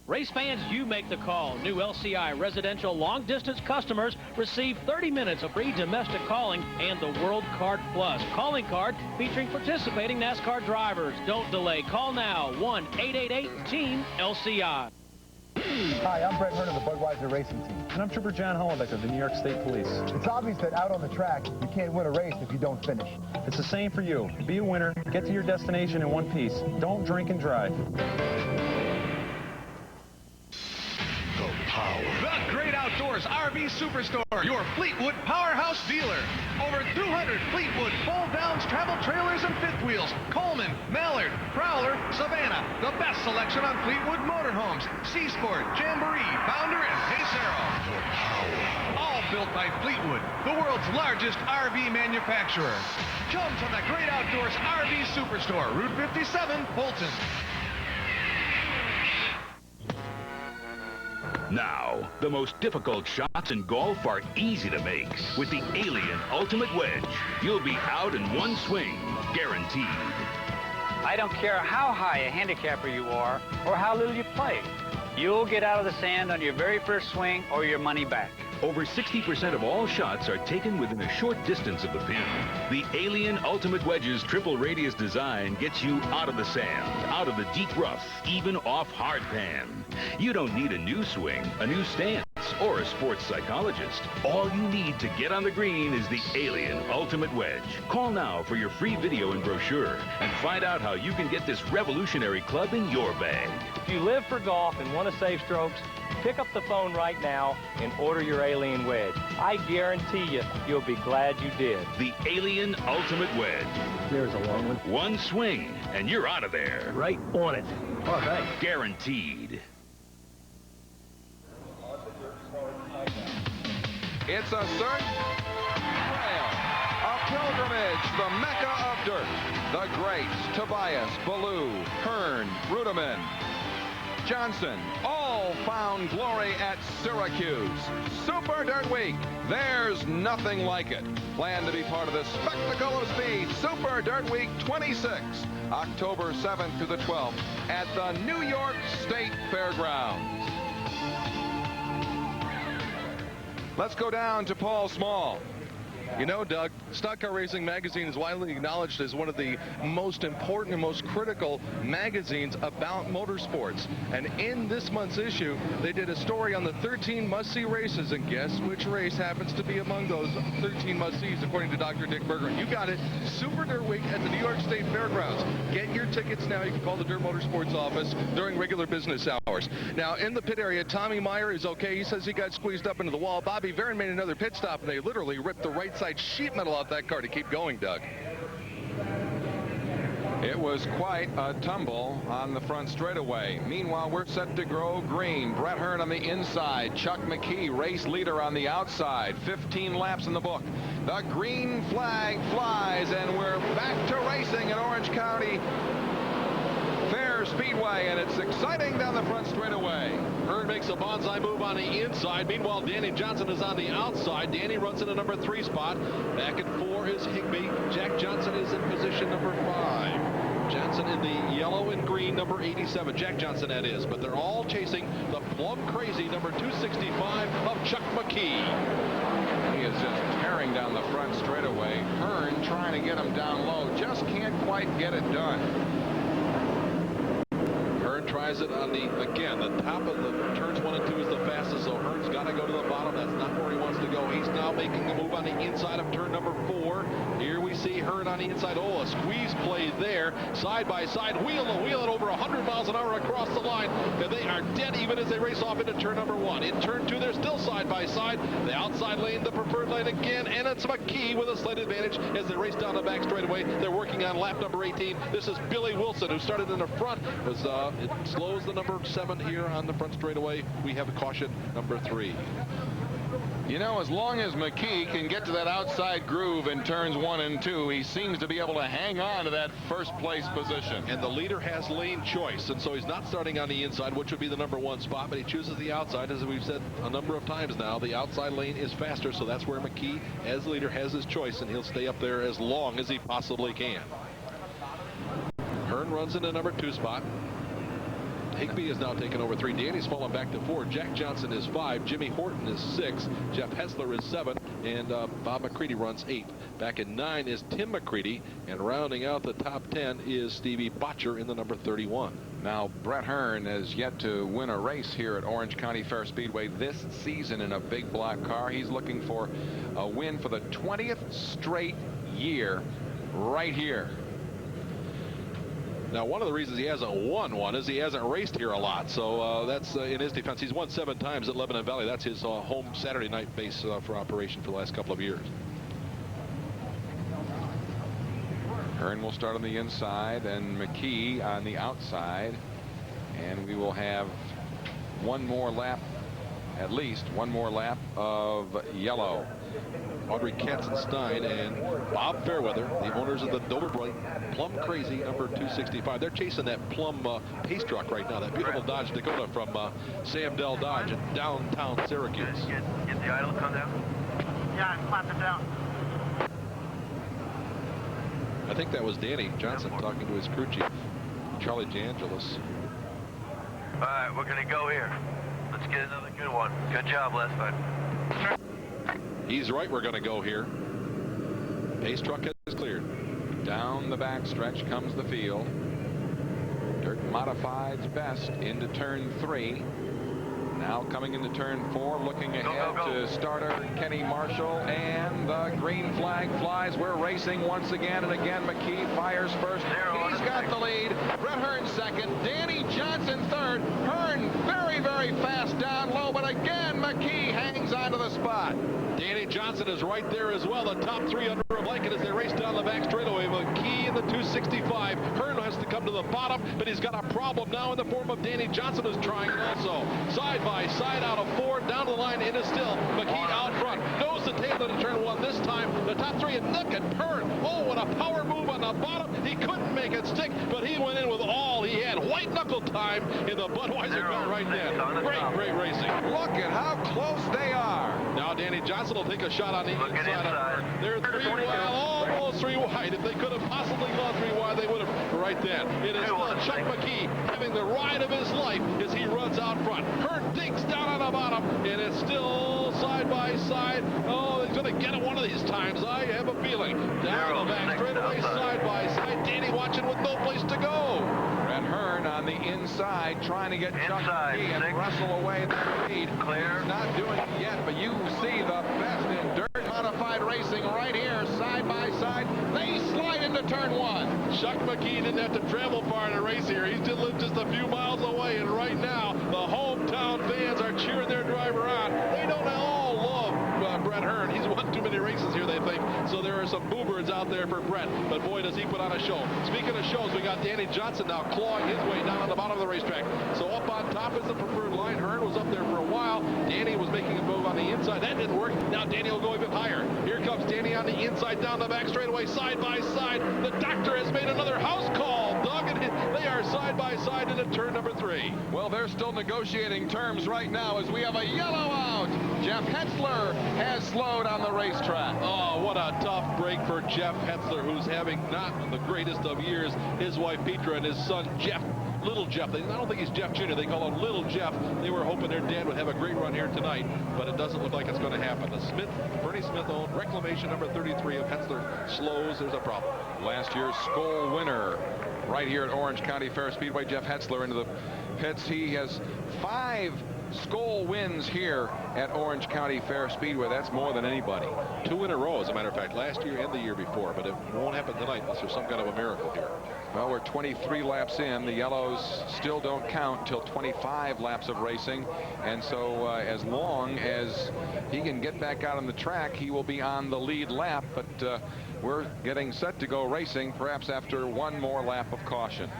Race fans, you make the call. New LCI residential long-distance customers receive 30 minutes of free domestic calling and the World Card Plus calling card featuring participating NASCAR drivers. Don't delay. Call now. 1-888-TEAM-LCI. Hi, I'm Brett Hearn of the Budweiser Racing Team. And I'm Trooper John Hollenbeck of the New York State Police. It's obvious that out on the track, you can't win a race if you don't finish. It's the same for you. Be a winner. Get to your destination in one piece. Don't drink and drive. The Great Outdoors RV Superstore, your Fleetwood powerhouse dealer. Over 200 Fleetwood fold-downs, travel trailers, and fifth wheels. Coleman, Mallard, Prowler, Savannah. The best selection on Fleetwood motorhomes. Seasport, Jamboree, Bounder, and Pacero. All built by Fleetwood, the world's largest RV manufacturer. Come to the Great Outdoors RV Superstore, Route 57, Fulton. Now, the most difficult shots in golf are easy to make with the Alien Ultimate Wedge. You'll be out in one swing, guaranteed. I don't care how high a handicapper you are or how little you play. You'll get out of the sand on your very first swing or your money back. Over 60% of all shots are taken within a short distance of the pin. The Alien Ultimate Wedge's triple radius design gets you out of the sand, out of the deep rough, even off hard pan. You don't need a new swing, a new stance, or a sports psychologist. All you need to get on the green is the Alien Ultimate Wedge. Call now for your free video and brochure and find out how you can get this revolutionary club in your bag. If you live for golf and want to save strokes, pick up the phone right now and order your Alien Wedge. I guarantee you, you'll be glad you did. The Alien Ultimate Wedge. There's a long one. One swing, and you're out of there. Right on it. All right. Guaranteed. It's a search trail, a pilgrimage, the Mecca of dirt. The greats, Tobias, Ballou, Hearn, Ruderman, Johnson, all found glory at Syracuse. Super Dirt Week. There's nothing like it. Plan to be part of the spectacle of speed. Super Dirt Week 26, October 7th through the 12th at the New York State Fairgrounds. Let's go down to Paul Small. You know, Doug, Stock Car Racing Magazine is widely acknowledged as one of the most important and most critical magazines about motorsports. And in this month's issue, they did a story on the 13 must-see races, and guess which race happens to be among those 13 must-sees, according to Dr. Dick Berger. You got it, Super Dirt Week at the New York State Fairgrounds. Get your tickets now. You can call the Dirt Motorsports office during regular business hours. Now, in the pit area, Tommy Meyer is okay. He says he got squeezed up into the wall. Bobby Varon made another pit stop, and they literally ripped the right side sheet metal off that car to keep going, Doug. It was quite a tumble on the front straightaway. Meanwhile, we're set to grow green. Brett Hearn on the inside. Chuck McKee, race leader on the outside. 15 laps in the book. The green flag flies, and we're back to racing at Orange County Fair Speedway, and it's exciting down the front straightaway. Hearn makes a bonsai move on the inside. Meanwhile, Danny Johnson is on the outside. Danny runs in a number 3 spot. Back at 4 is Higbee. Jack Johnson is in position number 5. Johnson in the yellow and green, number 87. Jack Johnson, that is. But they're all chasing the plum crazy number 265 of Chuck McKee. He is just tearing down the front straightaway. Hearn trying to get him down low. Just can't quite get it done. Hearn tries it on the top of the turns 1 and 2 is the fastest, so Hearn's got to go to the bottom. That's not where he wants to go. He's now making the move on the inside of turn number 4. Here we see Hearn on the inside. Oh, a squeeze play there. Side by side, wheel it over 100 miles an hour across the line. And they are dead even as they race off into turn number 1. In turn 2, they're still side by side. The outside lane, the preferred lane again, and it's McKee with a slight advantage as they race down the back straightaway. They're working on lap number 18. This is Billy Wilson, who started in the front. It slows the number 7 here on the front straightaway. We have a caution number 3. You know, as long as McKee can get to that outside groove in turns 1 and 2, he seems to be able to hang on to that first place position. And the leader has lane choice, and so he's not starting on the inside, which would be the number 1 spot, but he chooses the outside. As we've said a number of times now, the outside lane is faster, so that's where McKee, as leader, has his choice, and he'll stay up there as long as he possibly can. Hearn runs in the number 2 spot. Higbee is now taken over 3. Danny's fallen back to 4. Jack Johnson is 5. Jimmy Horton is 6. Jeff Hessler is 7. And Bob McCready runs 8. Back in 9 is Tim McCready. And rounding out the top 10 is Stevie Botcher in the number 31. Now, Brett Hearn has yet to win a race here at Orange County Fair Speedway this season in a big block car. He's looking for a win for the 20th straight year right here. Now, one of the reasons he hasn't won one is he hasn't raced here a lot. So that's in his defense. He's won 7 times at Lebanon Valley. That's his home Saturday night base for operation for the last couple of years. Hearn will start on the inside and McKee on the outside. And we will have one more lap, at least one more lap of yellow. Audrey Katzenstein and Bob Fairweather, the owners of the Dover Bright Plum Crazy number 265. They're chasing that Plum pace truck right now, that beautiful Dodge Dakota from Sam Dell Dodge in downtown Syracuse. Get the idle, come down. Yeah, clap it down. I think that was Danny Johnson talking to his crew chief, Charlie DeAngelis. All right, we're going to go here. Let's get another good one. Good job last time. He's right, we're going to go here. Pace truck is cleared. Down the back stretch comes the field. Dirt Modified's best into turn 3. Now coming into turn 4, looking ahead to starter Kenny Marshall, and the green flag flies. We're racing once again, and again McKee fires first. He's got the lead. Brett Hearn second. Danny Johnson third. Hearn very, very fast down low, but again McKee hangs onto the spot. Danny Johnson is right there as well. The top 3 under a blanket as they race down the back straightaway. McKee in the 265. Hearn has to come to the bottom, but he's got a problem now in the form of Danny Johnson, who's trying also. Side by side out of 4, down the line into still. McKee out front. Nose to tail into turn 1 this time. The top 3, and look at Hearn. Oh, what a power move on the bottom. He couldn't make it stick, but he went in with all he had. White knuckle time in the Budweiser car right then. Great racing. Look at how close they are. Now Danny Johnson will take a shot on the inside of Hearn. They're 3 wide, almost 3 wide. If they could have possibly gone 3 wide, they would have right then. It is still Chuck McKee having the ride of his life as he runs out front. Hearn digs down on the bottom, and it's still side by side. Oh, he's going to get it one of these times, I have a feeling. Down the back straightaway, side by side. Danny watching with no place to go. Brett Hearn on the inside trying to get Chuck McKee and wrestle away the lead. Clear. He's not doing it yet, but you see the best in dirt modified racing right here, side by side. They slide into turn 1. Chuck McKee didn't have to travel far to race here. He still lived just a few miles away, and right now the hometown fans are cheering their driver on. They don't all love Brett Hearn. He's won too many races here, they think. So there are some boo-birds out there for Brett, but boy, does he put on a show. Speaking of shows, we got Danny Johnson now clawing his way down on the bottom of the racetrack. So up on top is the preferred line. Hearn was up there for a while. Danny was making a move on the inside. That didn't work. Now Danny will go even higher. Here comes Danny on the inside, down the back straightaway, side by side. The doctor has made another house call, Doug, and they are side by side into turn number 3. Well, they're still negotiating terms right now as we have a yellow out. Jeff Hetzler has slowed on the racetrack. Oh, what a tough break for Jeff Hetzler, who's having not the greatest of years. His wife Petra and his son Jeff, Little Jeff. I don't think he's Jeff Jr. They call him Little Jeff. They were hoping their dad would have a great run here tonight, but it doesn't look like it's going to happen. The Bernie Smith-owned reclamation number 33 of Hetzler slows. There's a problem. Last year's Skoll winner right here at Orange County Fair Speedway, Jeff Hetzler into the pits. He has 5 Skoll wins here at Orange County Fair Speedway. That's more than anybody. 2 in a row, as a matter of fact, last year and the year before, but it won't happen tonight unless there's some kind of a miracle here. Well, we're 23 laps in. The yellows still don't count till 25 laps of racing, and so as long as he can get back out on the track, he will be on the lead lap, but we're getting set to go racing, perhaps after one more lap of caution.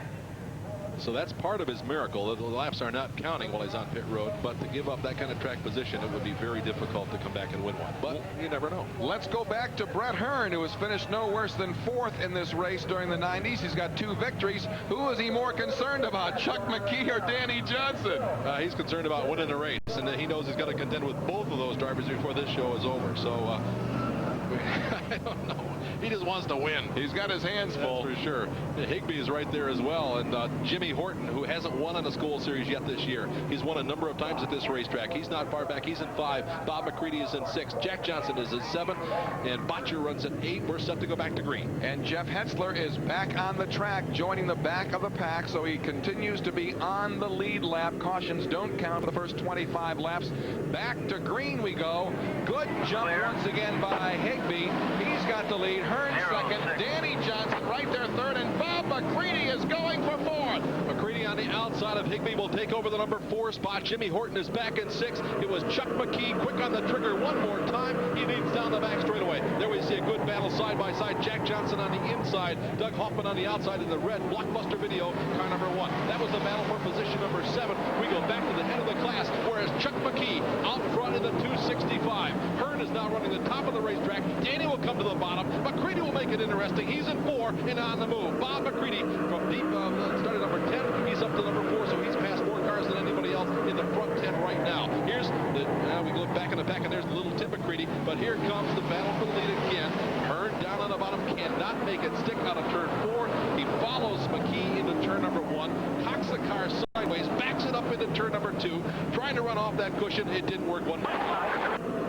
So that's part of his miracle. The laps are not counting while he's on pit road, but to give up that kind of track position, it would be very difficult to come back and win one. But you never know. Let's go back to Brett Hearn, who has finished no worse than 4th in this race during the 90s. He's got 2 victories. Who is he more concerned about, Chuck McKee or Danny Johnson? He's concerned about winning the race, and he knows he's got to contend with both of those drivers before this show is over. So I don't know. He just wants to win. He's got his hands full. That's for sure. Higbee is right there as well. And Jimmy Horton, who hasn't won on a Skoll Series yet this year. He's won a number of times at this racetrack. He's not far back. He's in 5. Bob McCready is in 6. Jack Johnson is in 7. And Botcher runs at 8. We're set to go back to green. And Jeff Hetzler is back on the track, joining the back of the pack. So he continues to be on the lead lap. Cautions don't count for the first 25 laps. Back to green we go. Good jump once again by Higbee. He's got the lead. Hearn second. Danny Johnson right there third. And Bob McCready is going for 4th. McCready on the outside of Higbee will take over the number 4 spot. Jimmy Horton is back in 6th. It was Chuck McKee quick on the trigger one more time. He leads down the back straightaway. There we see a good battle side by side. Jack Johnson on the inside. Doug Hoffman on the outside in the red Blockbuster Video car number 1. That was the battle for position number 7. We go back to the head of the class, whereas Chuck McKee out front in the 265. Hearn is now running the top of the racetrack. Danny will come to the bottom. McCready will make it interesting. He's in 4 and on the move. Bob McCready from deep started number 10. He's up to number 4, so he's passed more cars than anybody else in the front 10 right now. Here's the, we look back in the back, and there's the little Tim McCready, but here comes the battle for the lead again. Hearn down on the bottom, cannot make it stick out of turn 4. He follows McKee into turn number 1, cocks the car sideways, backs it up into turn number 2, trying to run off that cushion. It didn't work one.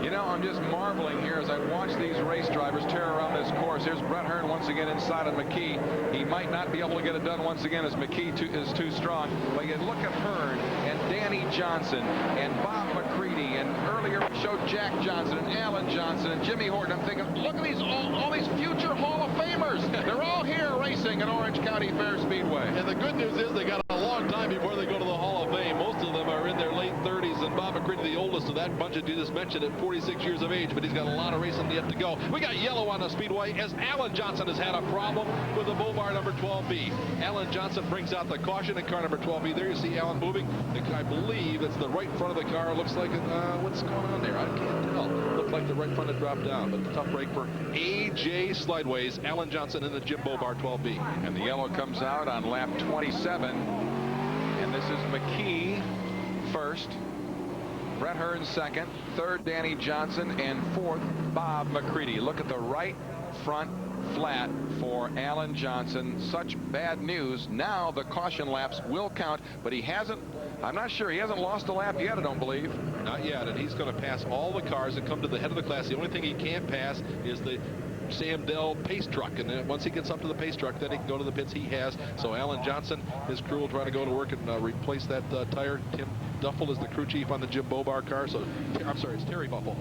You know, I'm just marveling here as I watch these race drivers tear around this course. Here's Brett Hearn once again inside of McKee. He might not be able to get it done once again as McKee is too strong. But you look at Hearn and Danny Johnson and Bob McCready, and earlier we showed Jack Johnson and Alan Johnson and Jimmy Horton. I'm thinking, look at these all these future Hall of Famers. They're all here racing at Orange County Fair Speedway. And the good news is they got a long time before they go to the Hall of Fame. Most of them are in their late 30s, and Bob McCready, the oldest of that bunch, you just mentioned at 46 years of age, but he's got a lot of racing yet to go. We got yellow on the speedway as Alan Johnson has had a problem with the bull bar number 12B. Alan Johnson brings out the caution in car number 12B. There you see Alan moving. I believe it's the right front of the car. Looks like it, what's going on there? I can't tell. Looked like the right front had dropped down, but the tough break for AJ Slideways. Alan Johnson in the Jimbo bar 12B. And the yellow comes out on lap 27. And this is McKee first. Brett Hearn second, third Danny Johnson, and 4th Bob McCready. Look at the right front flat for Alan Johnson. Such bad news. Now the caution laps will count, but he hasn't, I'm not sure, he hasn't lost a lap yet, I don't believe. Not yet, and he's going to pass all the cars and come to the head of the class. The only thing he can't pass is the Sam Dell pace truck, and then once he gets up to the pace truck, then he can go to the pits he has. So Alan Johnson, his crew will try to go to work and replace that tire. Tim Duffel is the crew chief on the Jim Bobar car. So I'm sorry, it's Terry Buffel.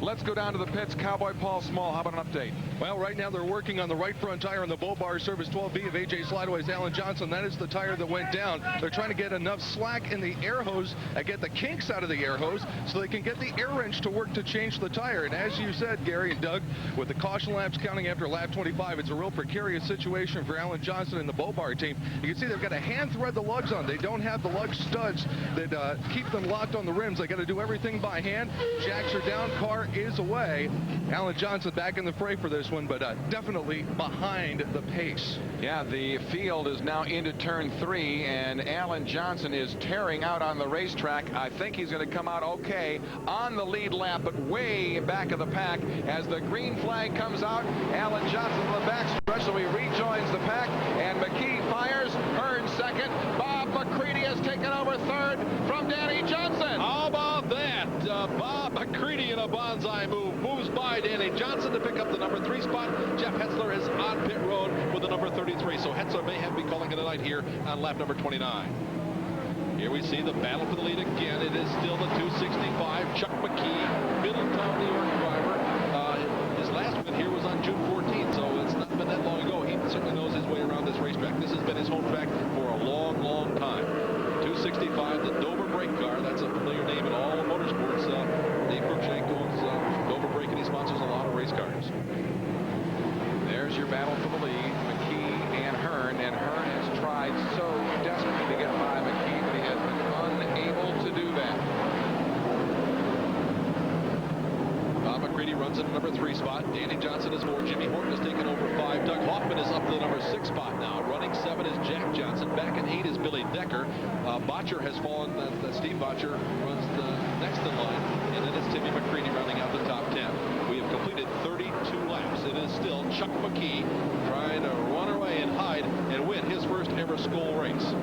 Let's go down to the pits. Cowboy Paul Small, how about an update? Well, right now they're working on the right front tire on the Bobar Service 12B of AJ Slideways Alan Johnson. That is the tire that went down. They're trying to get enough slack in the air hose and get the kinks out of the air hose so they can get the air wrench to work to change the tire. And as you said, Gary and Doug, with the caution laps counting after lap 25, it's a real precarious situation for Alan Johnson and the Bobar team. You can see they've got to hand thread the lugs on. They don't have the lug studs that keep them locked on the rims. They got to do everything by hand. Jacks are down, car car is away. Alan Johnson back in the fray for this one, but definitely behind the pace. Yeah, the field is now into turn 3, and Alan Johnson is tearing out on the racetrack. I think he's going to come out okay on the lead lap, but way back of the pack. As the green flag comes out, Alan Johnson on the back stretch, so he rejoins the pack, and McKee fires. Hearn second. Bob McCready has taken over third from Danny Johnson. How about that? Bob McCready in a bonsai move moves by Danny Johnson to pick up the number 3 spot. Jeff Hetzler is on pit road with the number 33. So Hetzler may have be calling it a night here on lap number 29. Here we see the battle for the lead again. It is still the 265. Chuck McKee, Middletown, New York driver. His last win here was on June 14th, so it's not been that long ago. He certainly knows his way around this racetrack. This has been his home track for a long, long time. 265, the Dover brake car. That's a familiar name in all of motorsports. Dave Cruikshank owns Dover Brake, and he sponsors a lot of race cars. There's your battle for the lead, McKee and Hearn has tried so desperately to get by McKee, but he has been unable to do that. Bob McCready runs in the number 3 spot. Danny Johnson is 4. Jimmy Horton has taken over 5. Doug Hoffman is up to the number 6 spot now. Running 7 is Jack Johnson. Back in 8 is Billy Decker. Botcher has fallen. Steve Botcher runs the next in line. And then it's Timmy McCready rounding out the top 10. We have completed 32 laps. It is still Chuck McKee trying to run away and hide and win his first ever school race.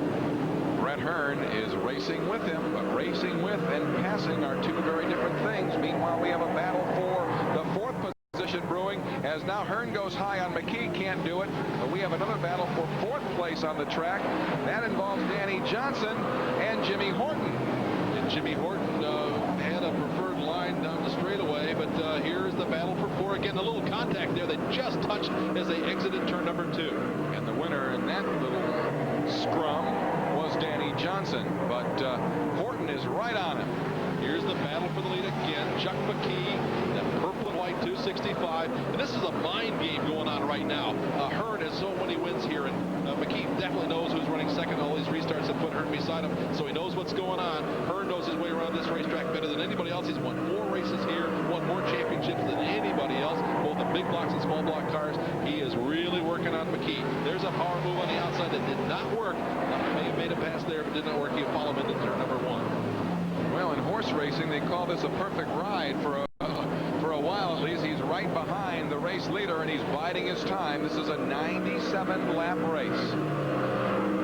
Brett Hearn is racing with him, but racing with and passing are two very different things. Meanwhile, we have a battle for the 4th position brewing, as now Hearn goes high on McKee, can't do it, but we have another battle for 4th place on the track. That involves Danny Johnson and Jimmy Horton. And Jimmy Horton had a preferred line down the straightaway, but here's the battle for 4 again. A little contact there. They just touched as they exited turn number 2. And the winner in that little scrum was Danny Johnson, but Horton is right on him. Here's the battle for the lead again. Chuck McKee, that purple and white 265. And this is a mind game going on right now. Hearn has so many wins here, and McKee definitely knows who's running second. All these restarts have put Hearn beside him, so he knows what's going on. Hearn knows his way around this racetrack better than anybody else. He's won more races here, won more championships than anybody else, both in big blocks and small block cars. He is really working on McKee. There's a power move on the outside that did not work. May have made a pass there, but did not work. He'll follow him into turn number 1. Well, in horse racing, they call this a perfect ride for a while at least. He's right behind the race leader, and he's biding his time. This is a 97-lap race.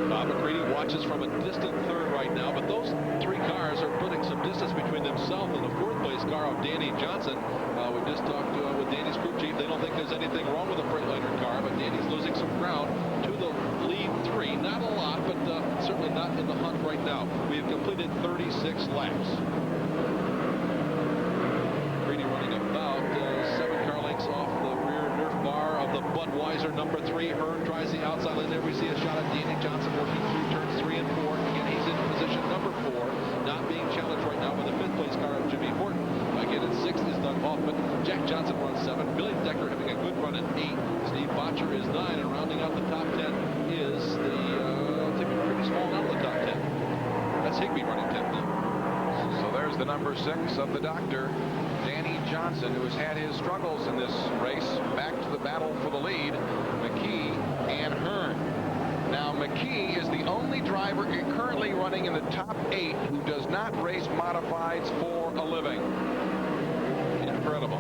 Bob McCready watches from a distant 3rd right now, but those 3 cars are putting some distance between themselves and the 4th place car of Danny Johnson. We just talked with Danny's crew chief. They don't think there's anything wrong with the Freightliner car, but Danny's losing some ground to the lead 3. Not a lot, but certainly not in the hunt right now. We have completed 36 laps. McCready running about 7 car lengths off the rear Nerf bar of the Budweiser number 3. Hearn tries the outside lane there. We see a shot at Danny Johnson working through turns 3 and 4. Again, he's in position number 4, not being challenged right now by the 5th place car of Jimmy Horton. Again, in 6th is Doug Hoffman. Jack Johnson runs 7. Billy Decker having a good run in 8. Steve Botcher is 9, and rounding out the top 10 is the Timmy McCready's falling out of the top 10. That's Higbee running 10th now. So there's the number 6 of the doctor, Danny Johnson, who has had his struggles in this race. Back to the battle for the lead, McKee and Hearn. Now, McKee is the only driver currently running in the top 8 who does not race modifieds for a living. Incredible.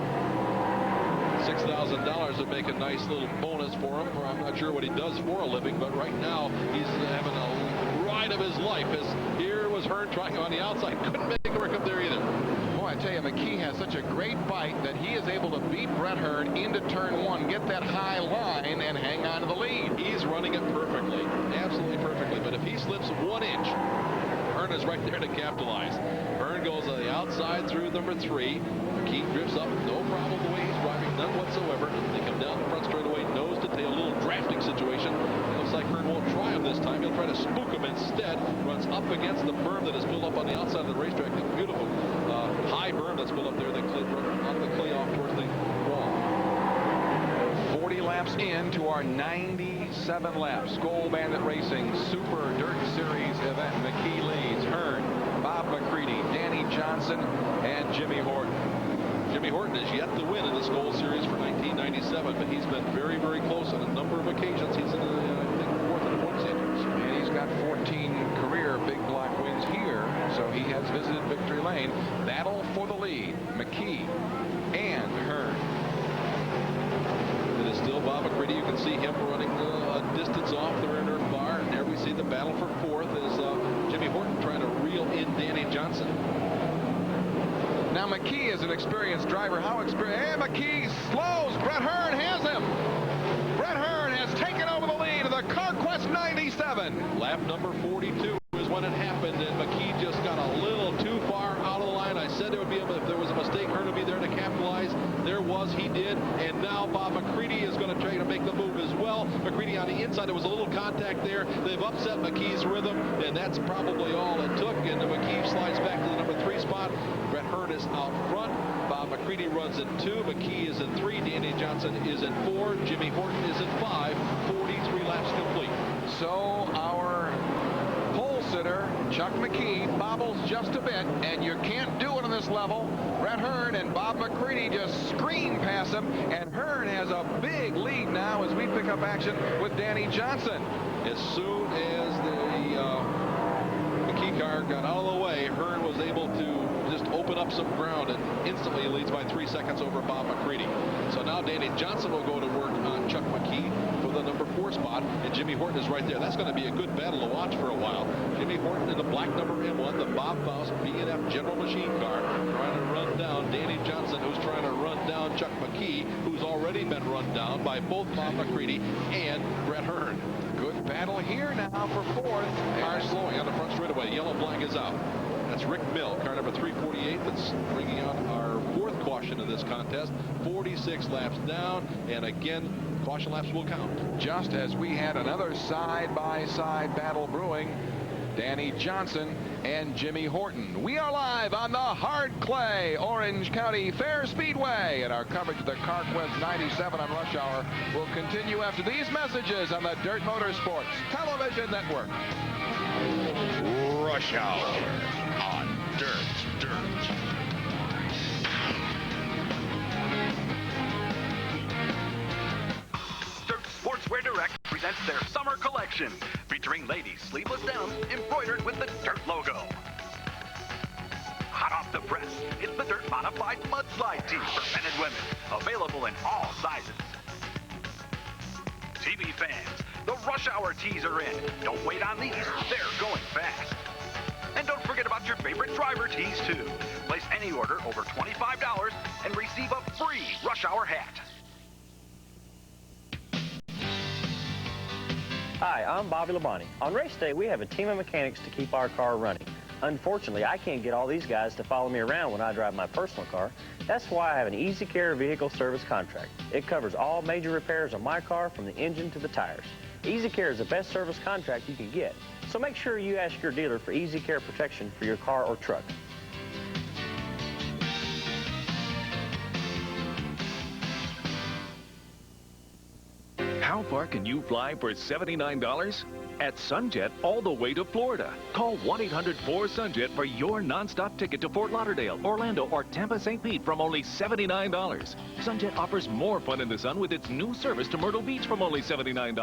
$6,000 would make a nice little bonus for him. I'm not sure what he does for a living, but right now he's having a ride of his life. As here was Hearn trying on the outside. Couldn't make it work up there either. Boy, I tell you, McKee has such a great bite that he is able to beat Brett Hearn into turn 1, get that high line, and hang on to the lead. He's running it perfectly, absolutely perfectly. But if he slips 1 inch, Hearn is right there to capitalize. Hearn goes on the outside through number 3. McKee drifts up, no problem the way he's driving, none whatsoever. They come down the front straightaway, nose to tail, a little drafting situation. It looks like Hearn won't try him this time. He'll try to spook him instead. Runs up against the berm that is built up on the outside of the racetrack. The beautiful high berm that's built up there. They clip on the clay off towards the wall. 40 laps into our 97 laps. Skull Bandit Racing Super Dirt Series event. McKee leads. Hearn, Bob McCready, Danny Johnson, and Jimmy Horton. Jimmy Horton has yet to win in the Skoal Series for 1997, but he's been very, very close on a number of occasions. He's in the, I think, 4th and 1 standings. And he's got 14 career big block wins here, so he has visited victory lane. Battle for the lead. McKee and Hearn. It is still Bob McCready. You can see him running a distance off the rear nerve bar. And there we see the battle for 4th as Jimmy Horton trying to reel in Danny Johnson. Now McKee is an experienced driver. How experienced? And McKee slows. Brett Hearn has him. Brett Hearn has taken over the lead of the CarQuest 97. Lap number 42 is when it happened, and McKee just got a little too far out of the line. I said there would be if there was a mistake, Hearn would be there to capitalize. There was, he did, and now Bob McCready is going to try to make the move as well. McCready on the inside, there was a little contact there. They've upset McKee's rhythm, and that's probably all it took, and McKee slides back to the number 3 spot. Brett Hearn is out front. Bob McCready runs in 2. McKee is in 3. Danny Johnson is in 4. Jimmy Horton is in 5. 43 laps complete. So our pole sitter, Chuck McKee, bobbles just a bit, and you can't do it on this level. Brett Hearn and Bob McCready just screen past him, and Hearn has a big lead now as we pick up action with Danny Johnson. As soon as the McKee car got out of the way, Hearn was able to just open up some ground, and instantly leads by 3 seconds over Bob McCready. So now Danny Johnson will go to work on Chuck McKee for the number 4 spot, and Jimmy Horton is right there. That's going to be a good battle to watch for a while. Jimmy Horton in the black number M1, the Bob Faust B&F General Machine car, trying to run down Danny Johnson, who's trying to run down Chuck McKee, who's already been run down by both Bob McCready and Brett Hearn. Good battle here now for 4th. Car slowing on the front straightaway. Yellow flag is out. That's Rick Mill, car number 348, that's bringing out our 4th caution of this contest. 46 laps down, and again, caution laps will count. Just as we had another side-by-side battle brewing, Danny Johnson and Jimmy Horton. We are live on the hard clay Orange County Fair Speedway, and our coverage of the CarQuest 97 on Rush Hour will continue after these messages on the Dirt Motorsports Television Network. Rush Hour on Dirt. Dirt Sportswear Direct presents their summer collection, featuring ladies' sleeveless downs embroidered with the Dirt logo. Hot off the press, it's the Dirt Modified Mudslide Tee for men and women, available in all sizes. TV fans, the Rush Hour tees are in. Don't wait on these, they're going fast. And don't forget about your favorite driver tees, too. Place any order over $25 and receive a free Rush Hour hat. Hi, I'm Bobby Labonte. On race day, we have a team of mechanics to keep our car running. Unfortunately, I can't get all these guys to follow me around when I drive my personal car. That's why I have an Easy Care vehicle service contract. It covers all major repairs on my car, from the engine to the tires. Easy Care is the best service contract you can get. So make sure you ask your dealer for Easy Care protection for your car or truck. How far can you fly for $79? At Sunjet, all the way to Florida. Call 1-800-4SUNJET for your nonstop ticket to Fort Lauderdale, Orlando, or Tampa St. Pete from only $79. Sunjet offers more fun in the sun with its new service to Myrtle Beach from only $79.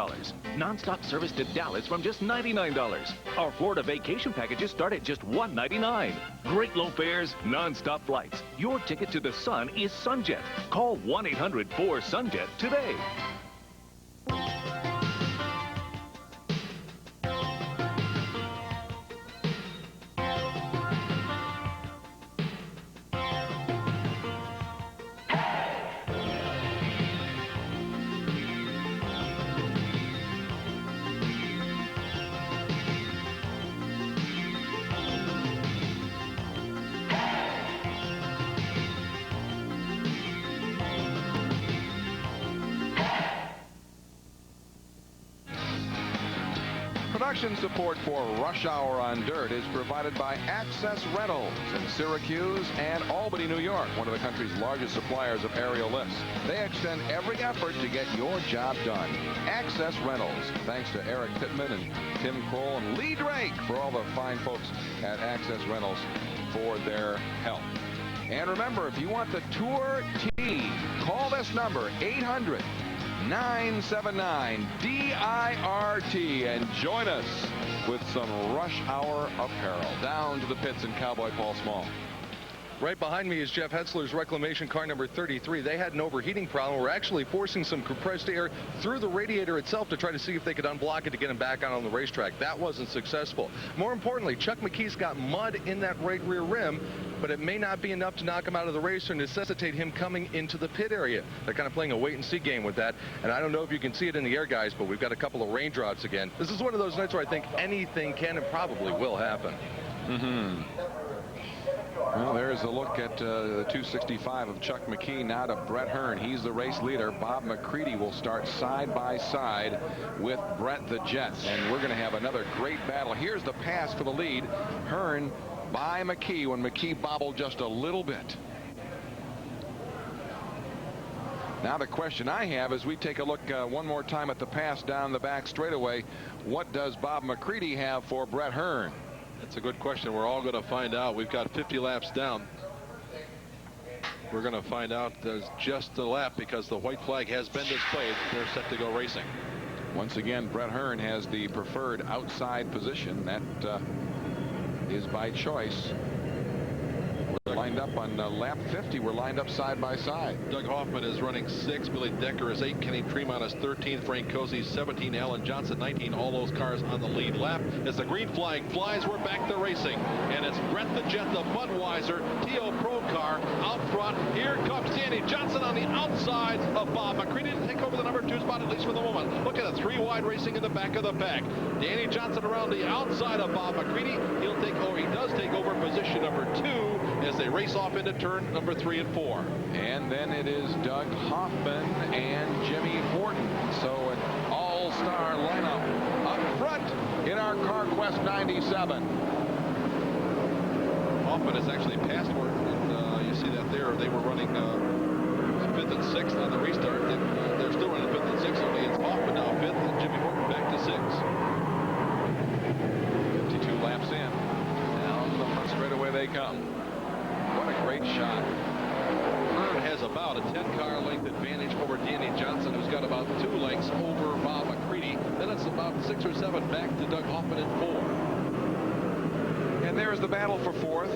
Nonstop service to Dallas from just $99. Our Florida vacation packages start at just $199. Great low fares, nonstop flights. Your ticket to the sun is Sunjet. Call 1-800-4SUNJET today. Production support for Rush Hour on Dirt is provided by Access Rentals in Syracuse and Albany, New York, one of the country's largest suppliers of aerial lifts. They extend every effort to get your job done. Access Rentals. Thanks to Eric Pittman and Tim Kroll and Lee Drake for all the fine folks at Access Rentals for their help. And remember, if you want the Tour T, call this number, 800-979-DIRT, and join us with some rush hour apparel. Down to the pits in Cowboy Paul Small. Right behind me is Jeff Hetzler's reclamation car number 33. They had an overheating problem. We're actually forcing some compressed air through the radiator itself to try to see if they could unblock it to get him back out on the racetrack. That wasn't successful. More importantly, Chuck McKee's got mud in that right rear rim, but it may not be enough to knock him out of the race or necessitate him coming into the pit area. They're kind of playing a wait-and-see game with that, and I don't know if you can see it in the air, guys, but we've got a couple of raindrops again. This is one of those nights where I think anything can and probably will happen. Well, there's a look at the 265 of Chuck McKee. Now to Brett Hearn. He's the race leader. Bob McCready will start side by side with Brett the Jet. And we're going to have another great battle. Here's the pass for the lead. Hearn by McKee when McKee bobbled just a little bit. Now the question I have is we take a look one more time at the pass down the back straightaway. What does Bob McCready have for Brett Hearn? That's a good question. We're all going to find out. We've got 50 laps down. We're going to find out there's just a lap because the white flag has been displayed. They're set to go racing. Once again, Brett Hearn has the preferred outside position. That is by choice. We're lined up on lap 50. We're lined up side by side. Doug Hoffman is running 6. Billy Decker is 8. Kenny Tremont is 13. Frank Cozy 17. Alan Johnson 19. All those cars on the lead lap. As the green flag flies, we're back to racing. And it's Brett the Jet, the Budweiser TO Pro car out front. Here comes Danny Johnson on the outside of Bob McCready to take over the number 2 spot, at least for the moment. Look at it, 3 wide racing in the back of the pack. Danny Johnson around the outside of Bob McCready. He'll take over. He does take over position number 2 as they race off into turn number 3 and 4. And then it is Doug Hoffman and Jimmy Horton. So an all-star lineup up front in our CarQuest 97. Hoffman is actually passed work, and you see that there. They were running 5th and 6th on the restart. They're still running 5th and 6th only. It's Hoffman now 5th and Jimmy Horton back to 6th. 52 laps in. Down the front straightaway they come. What a great shot. Hearn has about a 10-car length advantage over Danny Johnson, who's got about 2 lengths over Bob McCready. Then it's about 6 or 7 back to Doug Hoffman in 4. And there's the battle for 4th.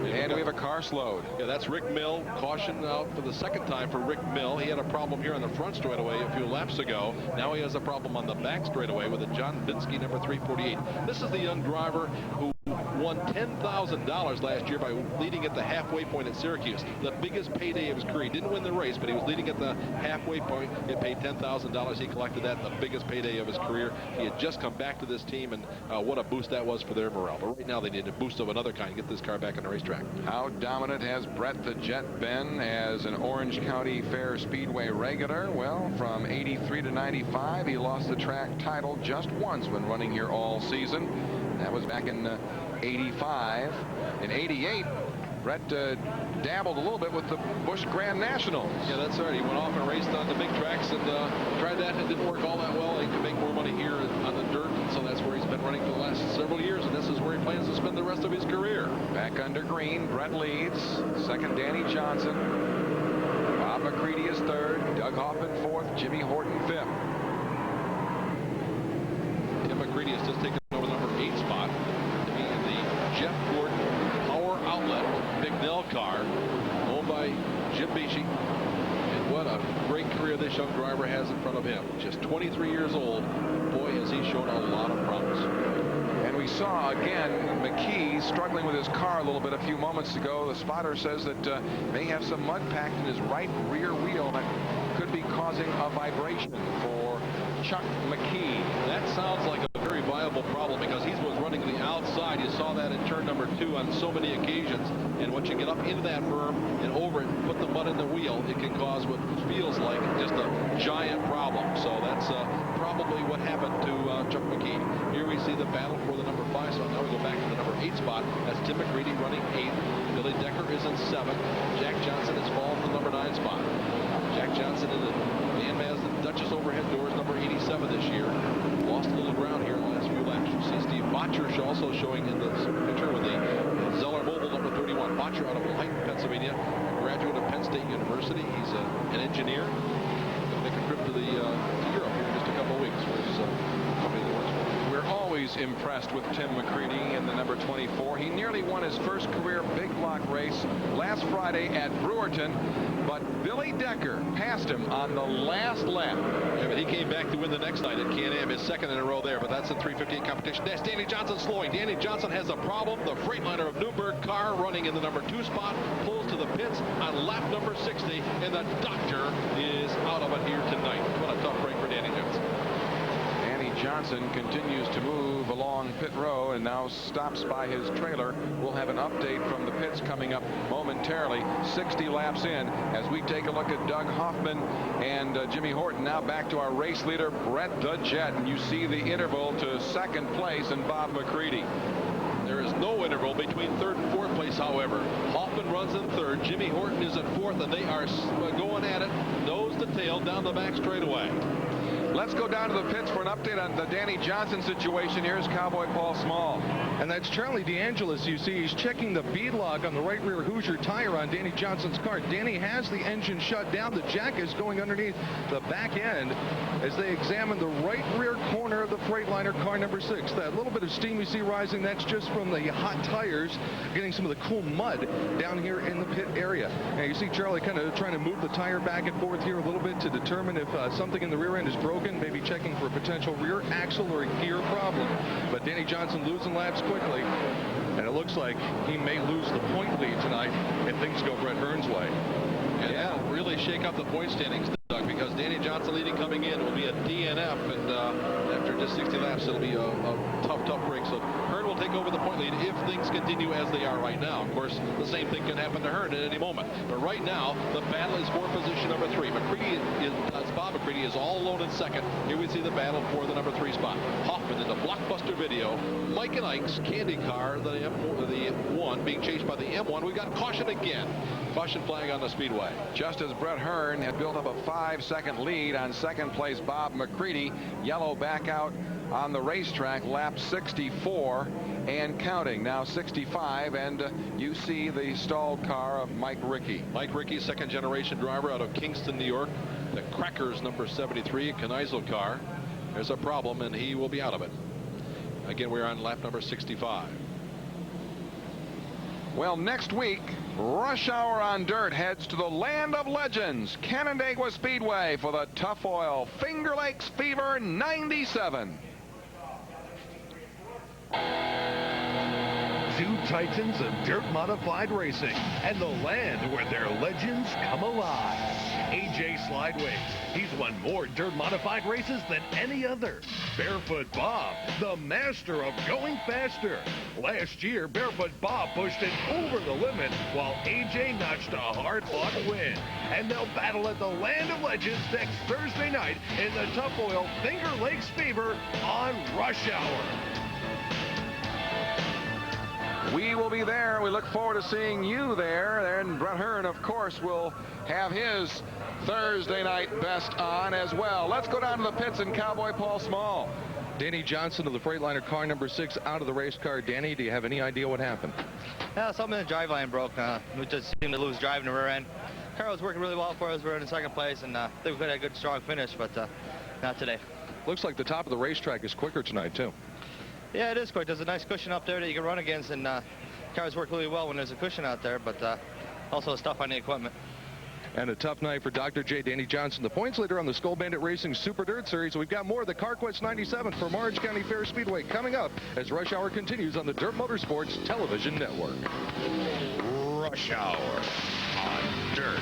And we have a car slowed. Yeah, that's Rick Mill. Caution out for the 2nd time for Rick Mill. He had a problem here on the front straightaway a few laps ago. Now he has a problem on the back straightaway with a John Binsky number 348. This is the young driver who won $10,000 last year by leading at the halfway point at Syracuse. The biggest payday of his career. He didn't win the race, but he was leading at the halfway point. He paid $10,000. He collected that, the biggest payday of his career. He had just come back to this team, and what a boost that was for their morale. But right now they need a boost of another kind to get this car back on the racetrack. How dominant has Brett the Jet been as an Orange County Fair Speedway regular? Well, from 83 to 95, he lost the track title just once when running here all season. That was back in 85. In 88, Brett dabbled a little bit with the Busch Grand Nationals. Yeah, that's right. He went off and raced on the big tracks and tried that, and it didn't work all that well. He could make more money here on the dirt, and so that's where he's been running for the last several years, and this is where he plans to spend the rest of his career. Back under green, Brett leads. 2nd, Danny Johnson. Bob McCready is 3rd. Doug Hoffman 4th. Jimmy Horton 5th. Tim McCready has just taken over the number 8 spot to be in the Jeff Gordon Power Outlet Big Nell car owned by Jim Beachy. And what a great career this young driver has in front of him. Just 23 years old. Boy, has he shown a lot of promise. And we saw again McKee struggling with his car a little bit a few moments ago. The spotter says that may have some mud packed in his right rear wheel that could be causing a vibration for Chuck McKee. That sounds like a very viable problem because he was running the outside. You saw that in turn number 2 on so many occasions. And once you get up into that berm and over it and put the mud in the wheel, it can cause what feels like just a giant problem. So that's probably what happened to Chuck McKee. Here we see the battle for the number 5 spot. Now we go back to the number 8 spot. That's Tim McCready running 8th. Billy Decker is in 7th. Jack Johnson has fallen to the number 9 spot. Jack Johnson in the Van Mazda Duchess overhead doors, number 87 this year. Lost a little ground here in the last few laps. You see Steve Botcher also showing in the picture with the Zeller Mobile number 31. Botcher out of Light, Pennsylvania. State University. He's an engineer. He'll make a trip to Europe here in just a couple of weeks for his company that works for him. We're always impressed with Tim McCready in the number 24. He nearly won his first career big block race last Friday at Brewerton, but Billy Decker passed him on the last lap. Yeah, but he came back to win the next night at Can-Am, his second in a row there, but that's in 358 competition. That's Danny Johnson slowing. Danny Johnson has a problem. The Freightliner of Newburgh car running in the number 2 spot pulls to the pits on lap number 60, and the doctor is out of it here tonight. What a tough break for Danny Johnson. Johnson continues to move along pit row and now stops by his trailer. We'll have an update from the pits coming up momentarily. 60 laps in as we take a look at Doug Hoffman and Jimmy Horton. Now back to our race leader, Brett the Jet, and you see the interval to second place and Bob McCready. There is no interval between third and fourth place, however. Hoffman runs in third. Jimmy Horton is in fourth, and they are going at it nose to tail down the back straightaway. Let's go down to the pits for an update on the Danny Johnson situation. Here's Cowboy Paul Small. And that's Charlie DeAngelis. You see he's checking the bead lock on the right rear Hoosier tire on Danny Johnson's car. Danny has the engine shut down. The jack is going underneath the back end as they examine the right rear corner of the Freightliner car number 6. That little bit of steam you see rising, that's just from the hot tires getting some of the cool mud down here in the pit area. Now you see Charlie kind of trying to move the tire back and forth here a little bit to determine if something in the rear end is broken, maybe checking for a potential rear axle or gear problem. But Danny Johnson losing laps quickly, and it looks like he may lose the point lead tonight if things go Brett Hearn's way. And that'll really shake up the point standings, Doug, because Danny Johnson leading coming in will be a DNF, and after just 60 laps, it'll be a tough break. So Hearn will take over the point lead if things continue as they are right now. Of course, the same thing can happen to Hearn at any moment. But right now, the battle is for position number 3. Bob McCready is all alone in second. Here we see the battle for the number 3 spot. Hoffman in the blockbuster video. Mike and Ike's candy car, the M1, being chased by the M1. We got caution again. Caution flag on the Speedway. Just as Brett Hearn had built up a 5-second lead on second place Bob McCready, yellow back out on the racetrack, lap 64 and counting. Now 65, and you see the stalled car of Mike Rickey. Mike Rickey, second generation driver out of Kingston, New York. The Crackers number 73 Kneisel car. There's a problem, and he will be out of it. Again, we're on lap number 65. Well, next week, Rush Hour on Dirt heads to the land of legends, Canandaigua Speedway, for the Tough Oil Finger Lakes Fever 97. Two titans of dirt modified racing and the land where their legends come alive. AJ Slideways. He's won more dirt modified races than any other. Barefoot Bob, the master of going faster. Last year, Barefoot Bob pushed it over the limit while AJ notched a hard-fought win. And they'll battle at the Land of Legends next Thursday night in the Tough Oil Finger Lakes Fever on Rush Hour. We will be there. We look forward to seeing you there. And Brett Hearn, of course, will have his Thursday night best on as well. Let's go down to the pits and Cowboy Paul Small. Danny Johnson of the Freightliner car number 6 out of the race car. Danny, do you have any idea what happened? Yeah, something in the driveline broke. We just seemed to lose drive in the rear end. Car was working really well for us. We were in second place, and I think we could have a good, strong finish, but not today. Looks like the top of the racetrack is quicker tonight, too. Yeah, it is quick. There's a nice cushion up there that you can run against, and cars work really well when there's a cushion out there, but also it's tough on the equipment. And a tough night for Dr. J. Danny Johnson, the points leader on the Skull Bandit Racing Super Dirt Series. We've got more of the CarQuest 97 from Orange County Fair Speedway coming up as Rush Hour continues on the Dirt Motorsports Television Network. Rush Hour on Dirt.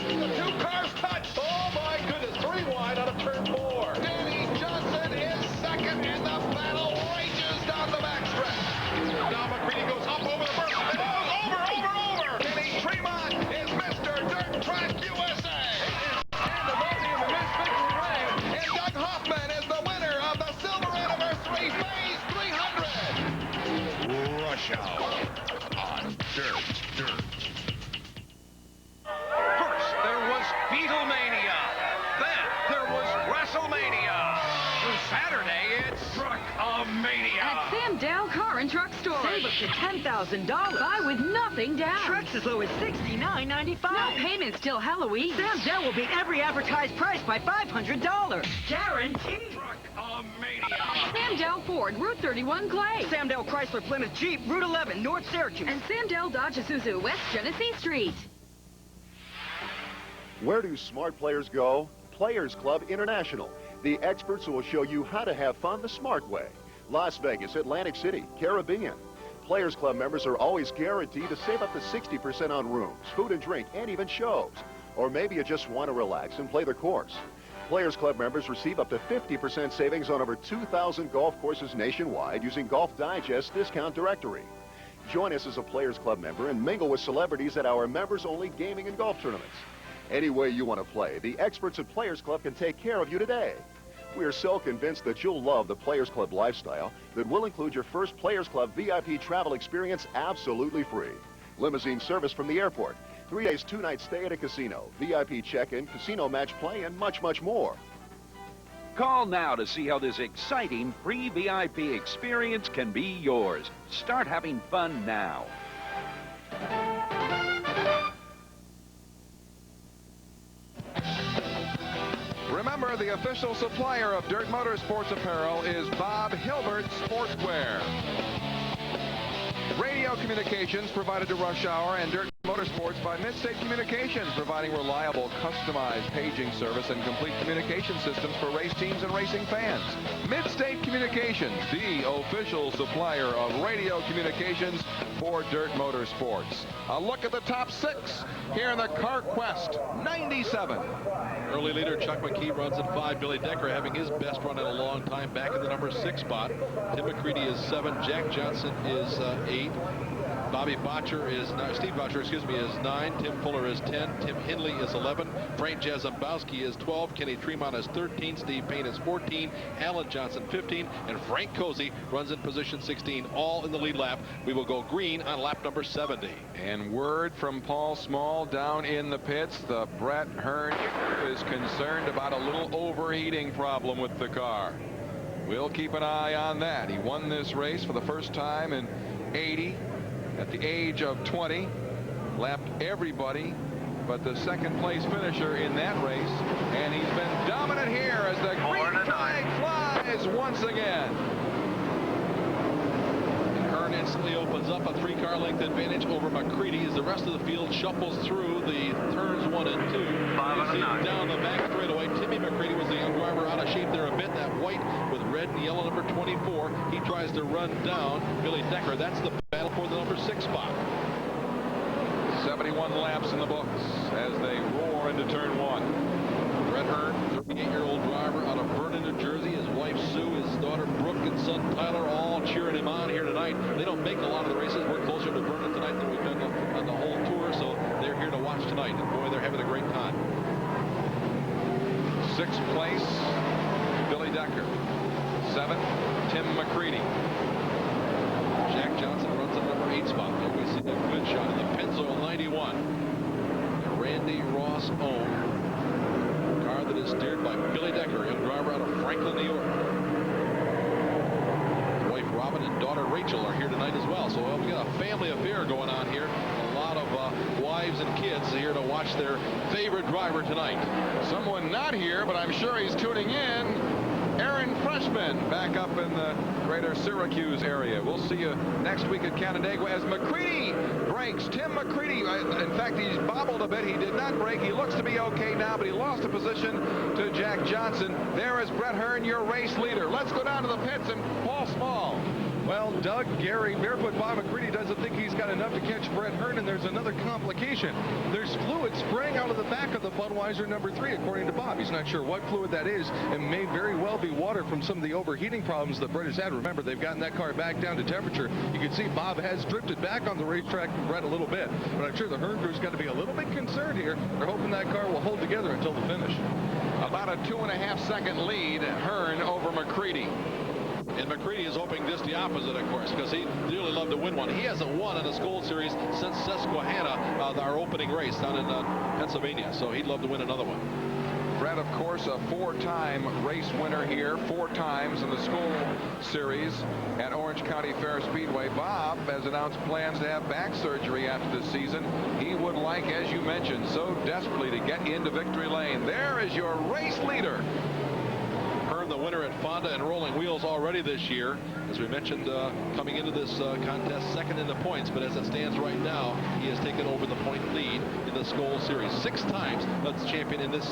The two cars touch. Oh, my goodness. 3 wide out of turn 4. Danny Johnson is second, and the battle rages down the backstretch. Now McCready goes up over the first. It goes over. Kenny Tremont is Mr. Dirt Track USA. And the voting in the Misfits Ring. And Doug Hoffman is the winner of the Silver Anniversary Phase 300. Rush Hour on Dirt. First, there was Beatlemania. Then, there was WrestleMania. Saturday, it's Truck-O-Mania. At Sam Dow Car and Truck Store. Save up to $10,000. Buy with nothing down. Trucks as low as $69.95. No payments till Halloween. Sam Dow will beat every advertised price by $500. Guaranteed. Truck-O-Mania. Sam Dow Ford, Route 31 Clay. Sam Dow Chrysler Plymouth Jeep, Route 11, North Syracuse. And Sam Dow Dodge Isuzu, West Genesee Street. Where do smart players go? Players Club International, the experts who will show you how to have fun the smart way. Las Vegas, Atlantic City, Caribbean. Players Club members are always guaranteed to save up to 60% on rooms, food and drink, and even shows. Or maybe you just want to relax and play the course. Players Club members receive up to 50% savings on over 2,000 golf courses nationwide using Golf Digest discount directory. Join us as a Players Club member and mingle with celebrities at our members-only gaming and golf tournaments. Any way you want to play, the experts at Players Club can take care of you today. We are so convinced that you'll love the Players Club lifestyle that we'll include your first Players Club VIP travel experience absolutely free. Limousine service from the airport, 3 days, 2 nights stay at a casino, VIP check-in, casino match play, and much, much more. Call now to see how this exciting free VIP experience can be yours. Start having fun now. Remember, the official supplier of Dirt Motorsports apparel is Bob Hilbert Sportswear. Radio communications provided to Rush Hour and Dirt Motorsports by Midstate Communications, providing reliable, customized paging service and complete communication systems for race teams and racing fans. Midstate Communications, the official supplier of radio communications for Dirt Motorsports. A look at the top 6 here in the CarQuest 97. Early leader Chuck McKee runs at 5. Billy Decker having his best run in a long time, back in the number 6 spot. Tim McCready is 7. Jack Johnson is 8. Steve Botcher, is 9. Tim Fuller is 10. Tim Hindley is 11. Frank Jazembowski is 12. Kenny Tremont is 13. Steve Payne is 14. Alan Johnson 15. And Frank Cozy runs in position 16, all in the lead lap. We will go green on lap number 70. And word from Paul Small down in the pits. The Brett Hearn is concerned about a little overheating problem with the car. We'll keep an eye on that. He won this race for the first time in 80. At the age of 20, lapped everybody but the second place finisher in that race, and he's been dominant here as the green flag flies once again. And Hearn instantly opens up a 3-car length advantage over McCready as the rest of the field shuffles through the turns 1 and 2. You see down the back straightaway, Timmy McCready was the young driver out of shape there a bit. That white with red and yellow number 24. He tries to run down Billy Decker. That's the battle for the number 6 spot. 71 laps in the books as they roar into turn 1. Brett Hearn, 38-year-old driver out of Vernon, New Jersey. His wife Sue, his daughter Brooke, and son Tyler all cheering him on here tonight. They don't make a lot of the races. We're closer to Vernon tonight than we've done on the whole tour, so they're here to watch tonight. And boy, they're having a great time. 6th place, Billy Decker. 7th, Tim McCready. Jack Johnson runs at number 8 spot. There we see a good shot of the Pennzoil 91. The Randy Ross owned car that is steered by Billy Decker, young driver out of Franklin, New York. His wife Robin and daughter Rachel are here tonight as well. So we got a family affair going on here. A lot of wives and kids here to watch their favorite driver tonight. Someone not here, but I'm sure he's tuning in. Aaron Freshman back up in the greater Syracuse area. We'll see you next week at Canandaigua as McCready breaks. Tim McCready, in fact, he's bobbled a bit. He did not break. He looks to be okay now, but he lost a position to Jack Johnson. There is Brett Hearn, your race leader. Let's go down to the pits and Paul Small. Well, Doug, Gary, Barefoot Bob McCready doesn't think he's got enough to catch Brett Hearn, and there's another complication. There's fluid spraying out of the back of the Budweiser number 3, according to Bob. He's not sure what fluid that is, and may very well be water from some of the overheating problems that Brett has had. Remember, they've gotten that car back down to temperature. You can see Bob has drifted back on the racetrack from Brett a little bit, but I'm sure the Hearn crew's got to be a little bit concerned here. They're hoping that car will hold together until the finish. About a 2.5-second lead, Hearn over McCready. And McCready is hoping just the opposite, of course, because he'd really love to win one. He hasn't won in a Gold Series since Susquehanna, our opening race down in Pennsylvania, so he'd love to win another one. Brett, of course, a 4-time race winner here, 4 times in the school series at Orange County Fair Speedway. Bob has announced plans to have back surgery after the season. He would like, as you mentioned, so desperately to get into victory lane. There is your race leader. Hearn, the winner at Fonda and Rolling Wheels already this year. As we mentioned, coming into this contest, second in the points, but as it stands right now, he has taken over the point lead in the Skoll Series. 6 times that's champion in this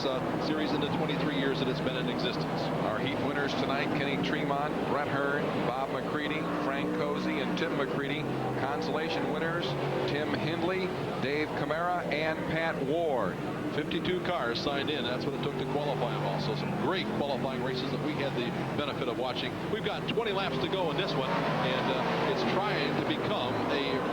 series in the 23 years that it's been in existence. Our heat winners tonight, Kenny Tremont, Brett Hearn, Bob McCready, Frank Cozy, and Tim McCready. Consolation winners, Tim Hindley, Dave Camara, and Pat Ward. 52 cars signed in. That's what it took to qualify them all. So some great qualifying races that we had the benefit of watching. We've got 20 laps to go in this one, and it's trying to become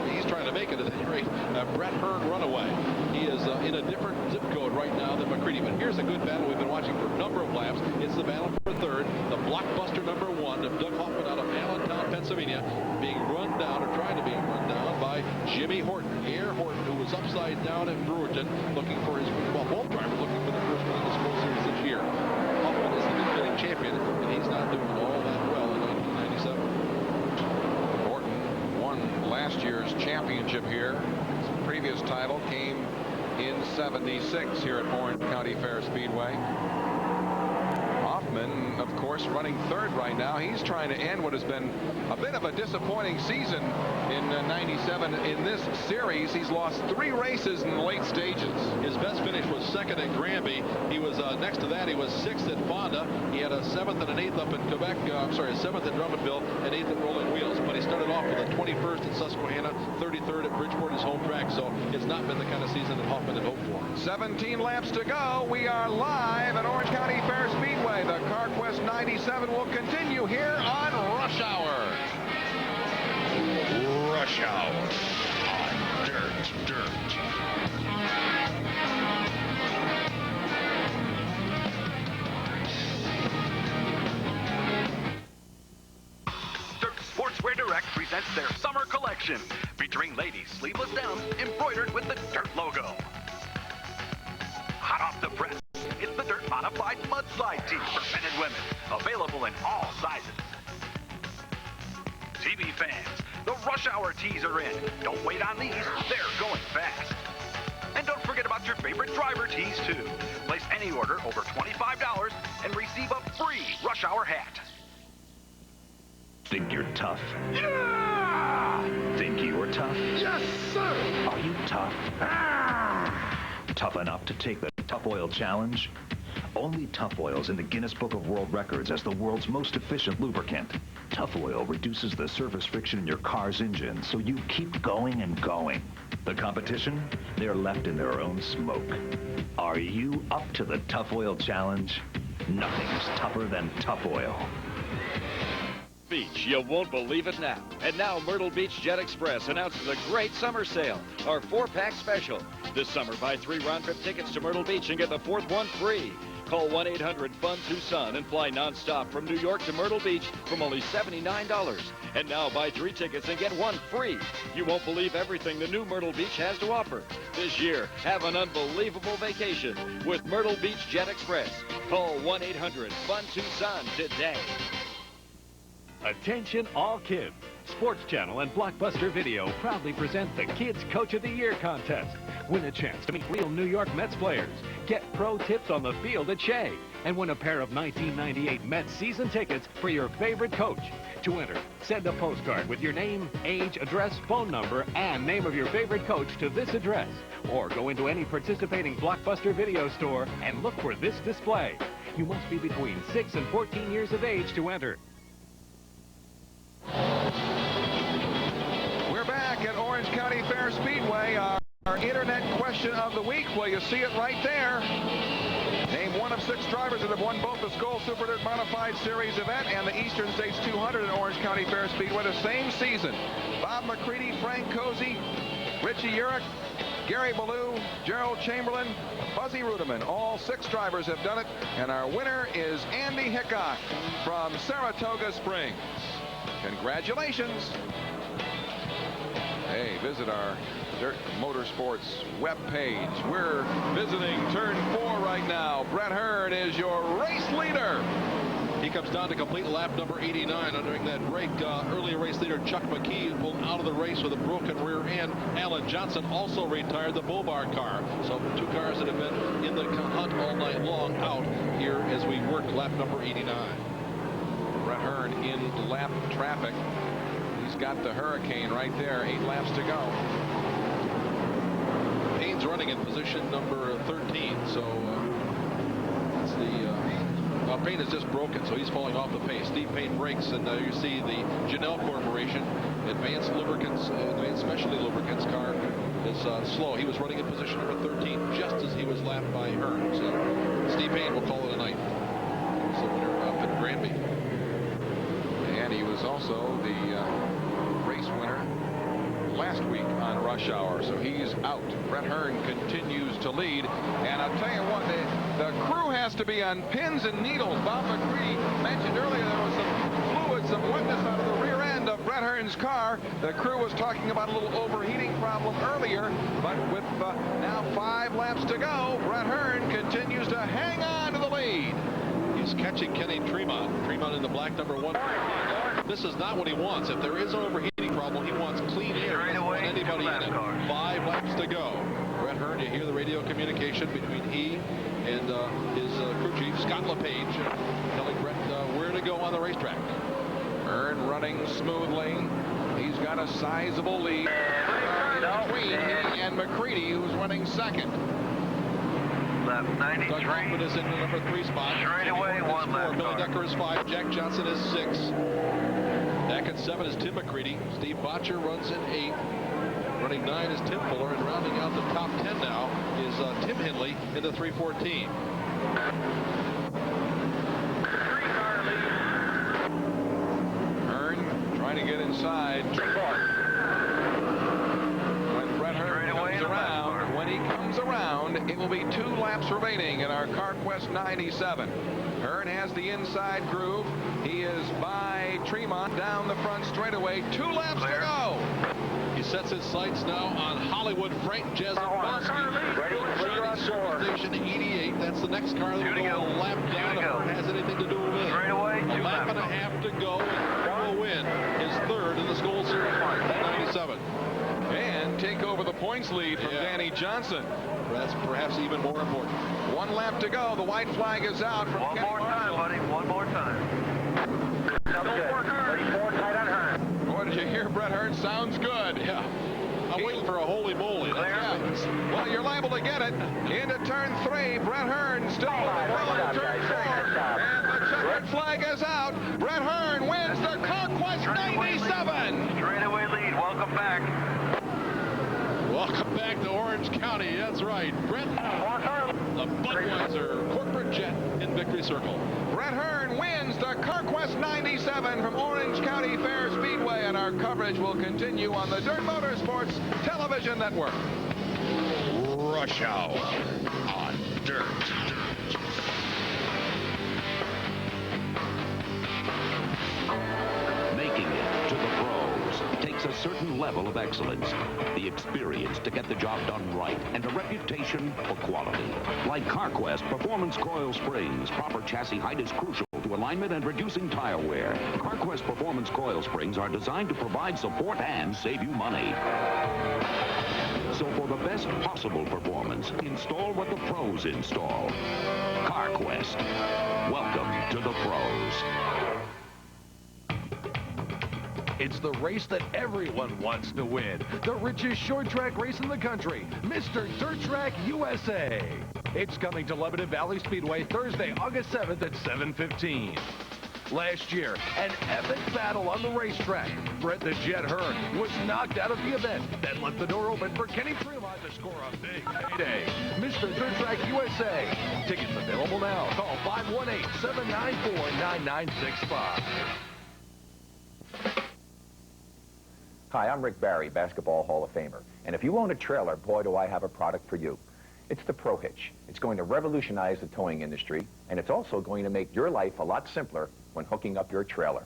he's trying to make it at any rate, a Brett Hearn runaway. He is in a different zip code right now than McCready, but here's a good battle we've been watching for a number of laps. It's the battle for third, the blockbuster number 1 of Doug Hoffman out of Allentown, Pennsylvania, being run down, or trying to be run down by Jimmy Horton. Air Horton, who was upside down at Brewerton, looking for his, well, both drivers looking for the first one in the Skoll Series this year. Hoffman is the defending champion, and he's not doing all that well in 1997. Horton won last year's championship here. His previous title came in '76 here at Orange County Fair Speedway. Hoffman, of course, running third right now. He's trying to end what has been a bit of a disappointing season in '97 in this series. He's lost 3 races in the late stages. His best finish was second at Granby. He was next to that. He was 6th at Fonda. He had a 7th and an 8th up in Quebec. A 7th at Drummondville and 8th at Rolling Wheels. But he started off with a 21st at Susquehanna, 33rd at Bridgeport, his home track. So it's not been the kind of season that Hoffman had hoped for. 17 laps to go. We are live at Orange County Fair Speedway. The CarQuest 97 will continue here on Rush Hour. Rush Hour on Dirt. Dirt Sportswear Direct presents their summer collection, featuring ladies' sleeveless downs embroidered with the Dirt logo. Hot off the press, it's the Dirt Modified Mudslide Tee for men and women, available in all sizes. TV fans, the Rush Hour tees are in. Don't wait on these, they're going fast. And don't forget about your favorite driver tees, too. Place any order over $25 and receive a free Rush Hour hat. Think you're tough? Yeah! Think you're tough? Yes, sir! Are you tough? Tough enough to take the Tough Oil Challenge? Only Tough Oil's in the Guinness Book of World Records as the world's most efficient lubricant. Tough Oil reduces the surface friction in your car's engine, so you keep going and going. The competition? They're left in their own smoke. Are you up to the Tough Oil Challenge? Nothing's tougher than Tough Oil. Beach, you won't believe it now. And now Myrtle Beach Jet Express announces a great summer sale, our 4-pack special. This summer, buy 3 round-trip tickets to Myrtle Beach and get the 4th one free. Call 1-800-FUN-TUCSON and fly nonstop from New York to Myrtle Beach from only $79. And now buy 3 tickets and get 1 free. You won't believe everything the new Myrtle Beach has to offer. This year, have an unbelievable vacation with Myrtle Beach Jet Express. Call 1-800-FUN-TUCSON today. Attention all kids. Sports Channel and Blockbuster Video proudly present the Kids Coach of the Year contest. Win a chance to meet real New York Mets players. Get pro tips on the field at Shea. And win a pair of 1998 Mets season tickets for your favorite coach. To enter, send a postcard with your name, age, address, phone number, and name of your favorite coach to this address. Or go into any participating Blockbuster Video store and look for this display. You must be between 6 and 14 years of age to enter. We're back at Orange County Fair Speedway. Our internet question of the week. Well, you see it right there. Name one of 6 drivers that have won both the Skoll Super Dirt Modified Series event and the Eastern States 200 at Orange County Fair Speedway the same season. Bob McCready, Frank Cozy, Richie Urich, Gary Ballou, Gerald Chamberlain, Buzzy Rudeman. All 6 drivers have done it, and our winner is Andy Hickok from Saratoga Springs. Congratulations. Hey, visit our Dirt Motorsports webpage. We're visiting turn 4 right now. Brett Hearn is your race leader. He comes down to complete lap number 89. During that break, earlier race leader Chuck McKee pulled out of the race with a broken rear end. Alan Johnson also retired the bull bar car. So 2 cars that have been in the hunt all night long out here as we work lap number 89. Brett Hearn in lap traffic. He's got the Hurricane right there. 8 laps to go. Payne's running in position number 13. So that's the... Payne is just broken, so he's falling off the pace. Steve Payne brakes, and you see the Janelle Corporation Advanced Specialty Lubricants car is slow. He was running in position number 13 just as he was lapped by Hearn. So Steve Payne will call it a night. He's the winner up at Granby. And he was also the race winner last week on Rush Hour, so he's out. Brett Hearn continues to lead, and I'll tell you what, the crew has to be on pins and needles. Bob McCready mentioned earlier there was some fluid, some wetness out of the rear end of Brett Hearn's car. The crew was talking about a little overheating problem earlier, but with now 5 laps to go, Brett Hearn continues to hang on to the lead. He's catching Kenny Tremont. Tremont in the black number 1. This is not what he wants. If there is an overheating problem, he wants clean air. He doesn't want anybody in it. 5 laps to go. Brett Hearn, you hear the radio communication between he and his crew chief, Scott LePage, telling Brett where to go on the racetrack. Hearn running smoothly. He's got a sizable lead between he and McCready, who's running second. Lap 93. Doug Hoffman is in the number 3 spot. Straight away, 1 lap. Billy Decker is 5. Jack Johnson is 6. Back at 7 is Tim McCready. Steve Botcher runs in 8. Running 9 is Tim Fuller, and rounding out the top 10 now is Tim Hindley in the 314. Hearn trying to get inside. When Brett Hearn comes around, it will be 2 laps remaining in our CarQuest 97. Hearn has the inside groove. He is by Tremont down the front straightaway. 2 laps to go. He sets his sights now on Hollywood Frank Jesowski. Station 88. That's the next car that will go a lap down. If Hearn has anything to do with it. A lap and a half to go, and will win his 3rd in the Skoal Series 97. And take over the points lead from Danny Johnson. That's perhaps even more important. 1 lap to go. The white flag is out from One more time, buddy. One more time. Boy, did you hear Brett Hearn? Sounds good. Yeah. I'm waiting for a holy moly. Well, you're liable to get it. Into turn 3. Brett Hearn still well into turn 4. And the checkered flag is out. Brett Hearn wins the CarQuest 97. Straightaway lead. Welcome back. Welcome back to Orange County. That's right. Brett Hearn, the Budweiser corporate jet in victory circle. Brett Hearn wins the CarQuest 97 from Orange County Fair Speedway, and our coverage will continue on the Dirt Motorsports Television Network. Rush Hour on Dirt. Making it to the pros takes a certain level of excellence, the experience to get the job done right, and a reputation for quality. Like CarQuest Performance Coil Springs, proper chassis height is crucial to alignment and reducing tire wear. CarQuest Performance Coil Springs are designed to provide support and save you money. So for the best possible performance, install what the pros install. CarQuest. Welcome to the pros. It's the race that everyone wants to win. The richest short track race in the country, Mr. Dirt Track USA. It's coming to Lebanon Valley Speedway Thursday, August 7th at 7:15. Last year, an epic battle on the racetrack. Brett the Jet Hearn was knocked out of the event. That left the door open for Kenny Tremont to score a big payday. Mr. Dirt Track USA. Tickets available now. Call 518-794-9965. Hi, I'm Rick Barry, Basketball Hall of Famer. And if you own a trailer, boy, do I have a product for you. It's the Pro Hitch. It's going to revolutionize the towing industry, and it's also going to make your life a lot simpler when hooking up your trailer.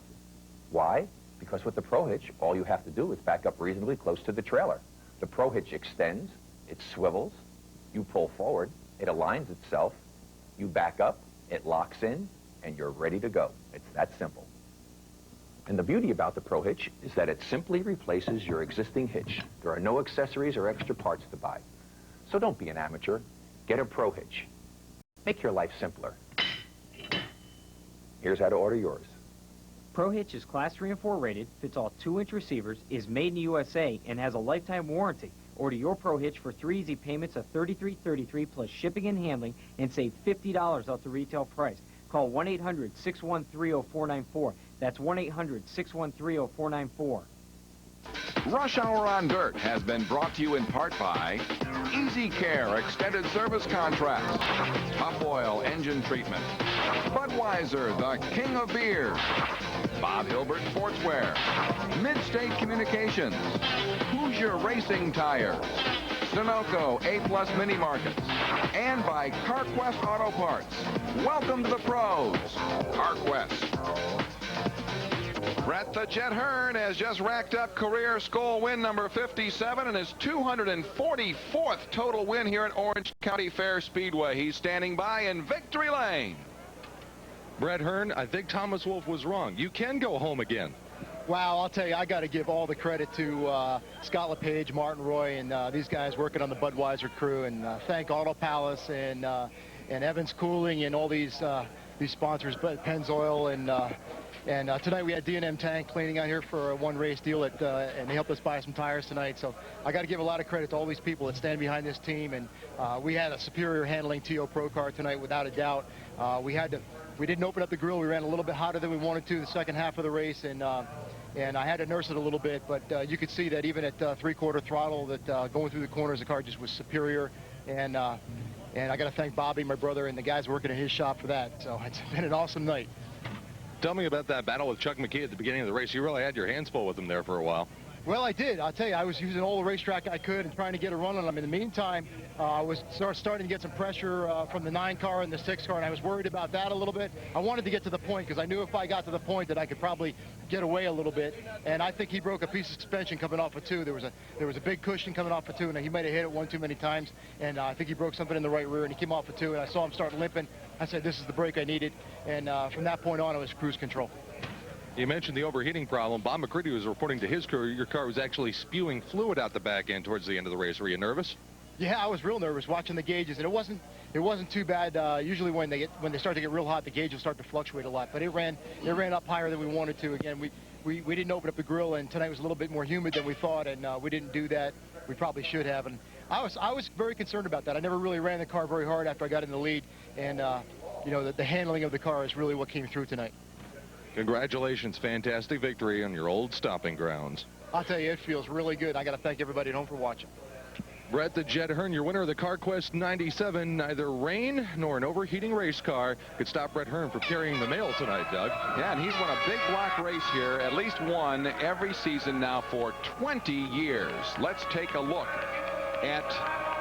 Why? Because with the Pro Hitch, all you have to do is back up reasonably close to the trailer. The Pro Hitch extends, it swivels, you pull forward, it aligns itself, you back up, it locks in, and you're ready to go. It's that simple. And the beauty about the Pro Hitch is that it simply replaces your existing hitch. There are no accessories or extra parts to buy. So don't be an amateur. Get a Pro Hitch. Make your life simpler. Here's how to order yours. Pro Hitch is Class 3 and 4 rated, fits all 2-inch receivers, is made in the USA, and has a lifetime warranty. Order your Pro Hitch for 3 easy payments of $33.33 plus shipping and handling, and save $50 off the retail price. Call 1-800-613-0494. That's 1-800-613-0494. Rush Hour on Dirt has been brought to you in part by Easy Care Extended Service Contracts, Tough Oil Engine Treatment, Budweiser, the King of Beer, Bob Hilbert Sportswear, Midstate Communications, Hoosier Racing Tires, Sunoco A-Plus Mini Markets, and by CarQuest Auto Parts. Welcome to the pros, CarQuest. Brett the Jet Hearn has just racked up career Skull win number 57 and his 244th total win here at Orange County Fair Speedway. He's standing by in victory lane. Brett Hearn, I think Thomas Wolfe was wrong. You can go home again. Wow, I'll tell you, I got to give all the credit to Scott LePage, Martin Roy, and these guys working on the Budweiser crew, and thank Auto Palace and Evans Cooling and all these sponsors, Pennzoil, and tonight we had D&M Tank cleaning out here for a one-race deal, and they helped us buy some tires tonight. So I got to give a lot of credit to all these people that stand behind this team, and we had a superior handling TO Pro car tonight without a doubt. We didn't open up the grill. We ran a little bit hotter than we wanted to the second half of the race, and I had to nurse it a little bit, but you could see that even at three-quarter throttle, that going through the corners, the car just was superior. And I got to thank Bobby, my brother, and the guys working in his shop for that. So it's been an awesome night. Tell me about that battle with Chuck McKee at the beginning of the race. You really had your hands full with him there for a while. Well, I did. I'll tell you, I was using all the racetrack I could and trying to get a run on them. In the meantime, I was starting to get some pressure from the 9 car and the 6 car, and I was worried about that a little bit. I wanted to get to the point because I knew if I got to the point that I could probably get away a little bit. And I think he broke a piece of suspension coming off of 2. There was a big cushion coming off of 2, and he might have hit it one too many times. And I think he broke something in the right rear, and he came off of 2, and I saw him start limping. I said, this is the brake I needed. And from that point on, it was cruise control. You mentioned the overheating problem. Bob McCready was reporting to his crew your car was actually spewing fluid out the back end towards the end of the race. Were you nervous? Yeah, I was real nervous watching the gauges, and it wasn't too bad. Usually when they start to get real hot, the gauge will start to fluctuate a lot. But it ran up higher than we wanted to. Again, we didn't open up the grill, and tonight was a little bit more humid than we thought, and we didn't do that. We probably should have. And I was very concerned about that. I never really ran the car very hard after I got in the lead, and you know, the handling of the car is really what came through tonight. Congratulations, fantastic victory on your old stomping grounds. I'll tell you, it feels really good. I got to thank everybody at home for watching. Brett the Jet Hearn, your winner of the CarQuest 97. Neither rain nor an overheating race car could stop Brett Hearn from carrying the mail tonight, Doug. Yeah, and he's won a big block race here, at least one every season now for 20 years. Let's take a look at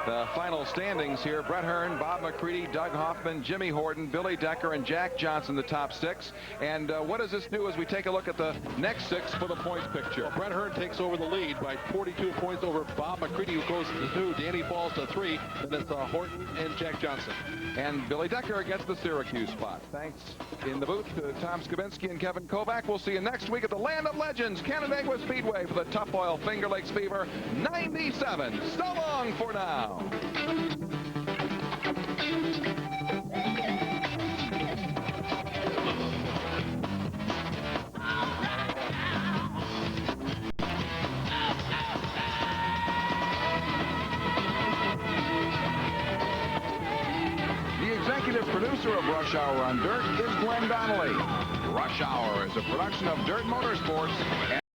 the final standings here. Brett Hearn, Bob McCready, Doug Hoffman, Jimmy Horton, Billy Decker, and Jack Johnson, the top 6. And what does this do as we take a look at the next 6 for the points picture? Well, Brett Hearn takes over the lead by 42 points over Bob McCready, who goes to 2. Danny falls to 3. And it's Horton and Jack Johnson. And Billy Decker gets the Syracuse spot. Thanks in the booth to Tom Skabinski and Kevin Kovac. We'll see you next week at the Land of Legends, Canandaigua Speedway, for the Tough Oil Finger Lakes Fever 97. So long for now. The executive producer of Rush Hour on Dirt is Glenn Donnelly. Rush Hour is a production of Dirt Motorsports.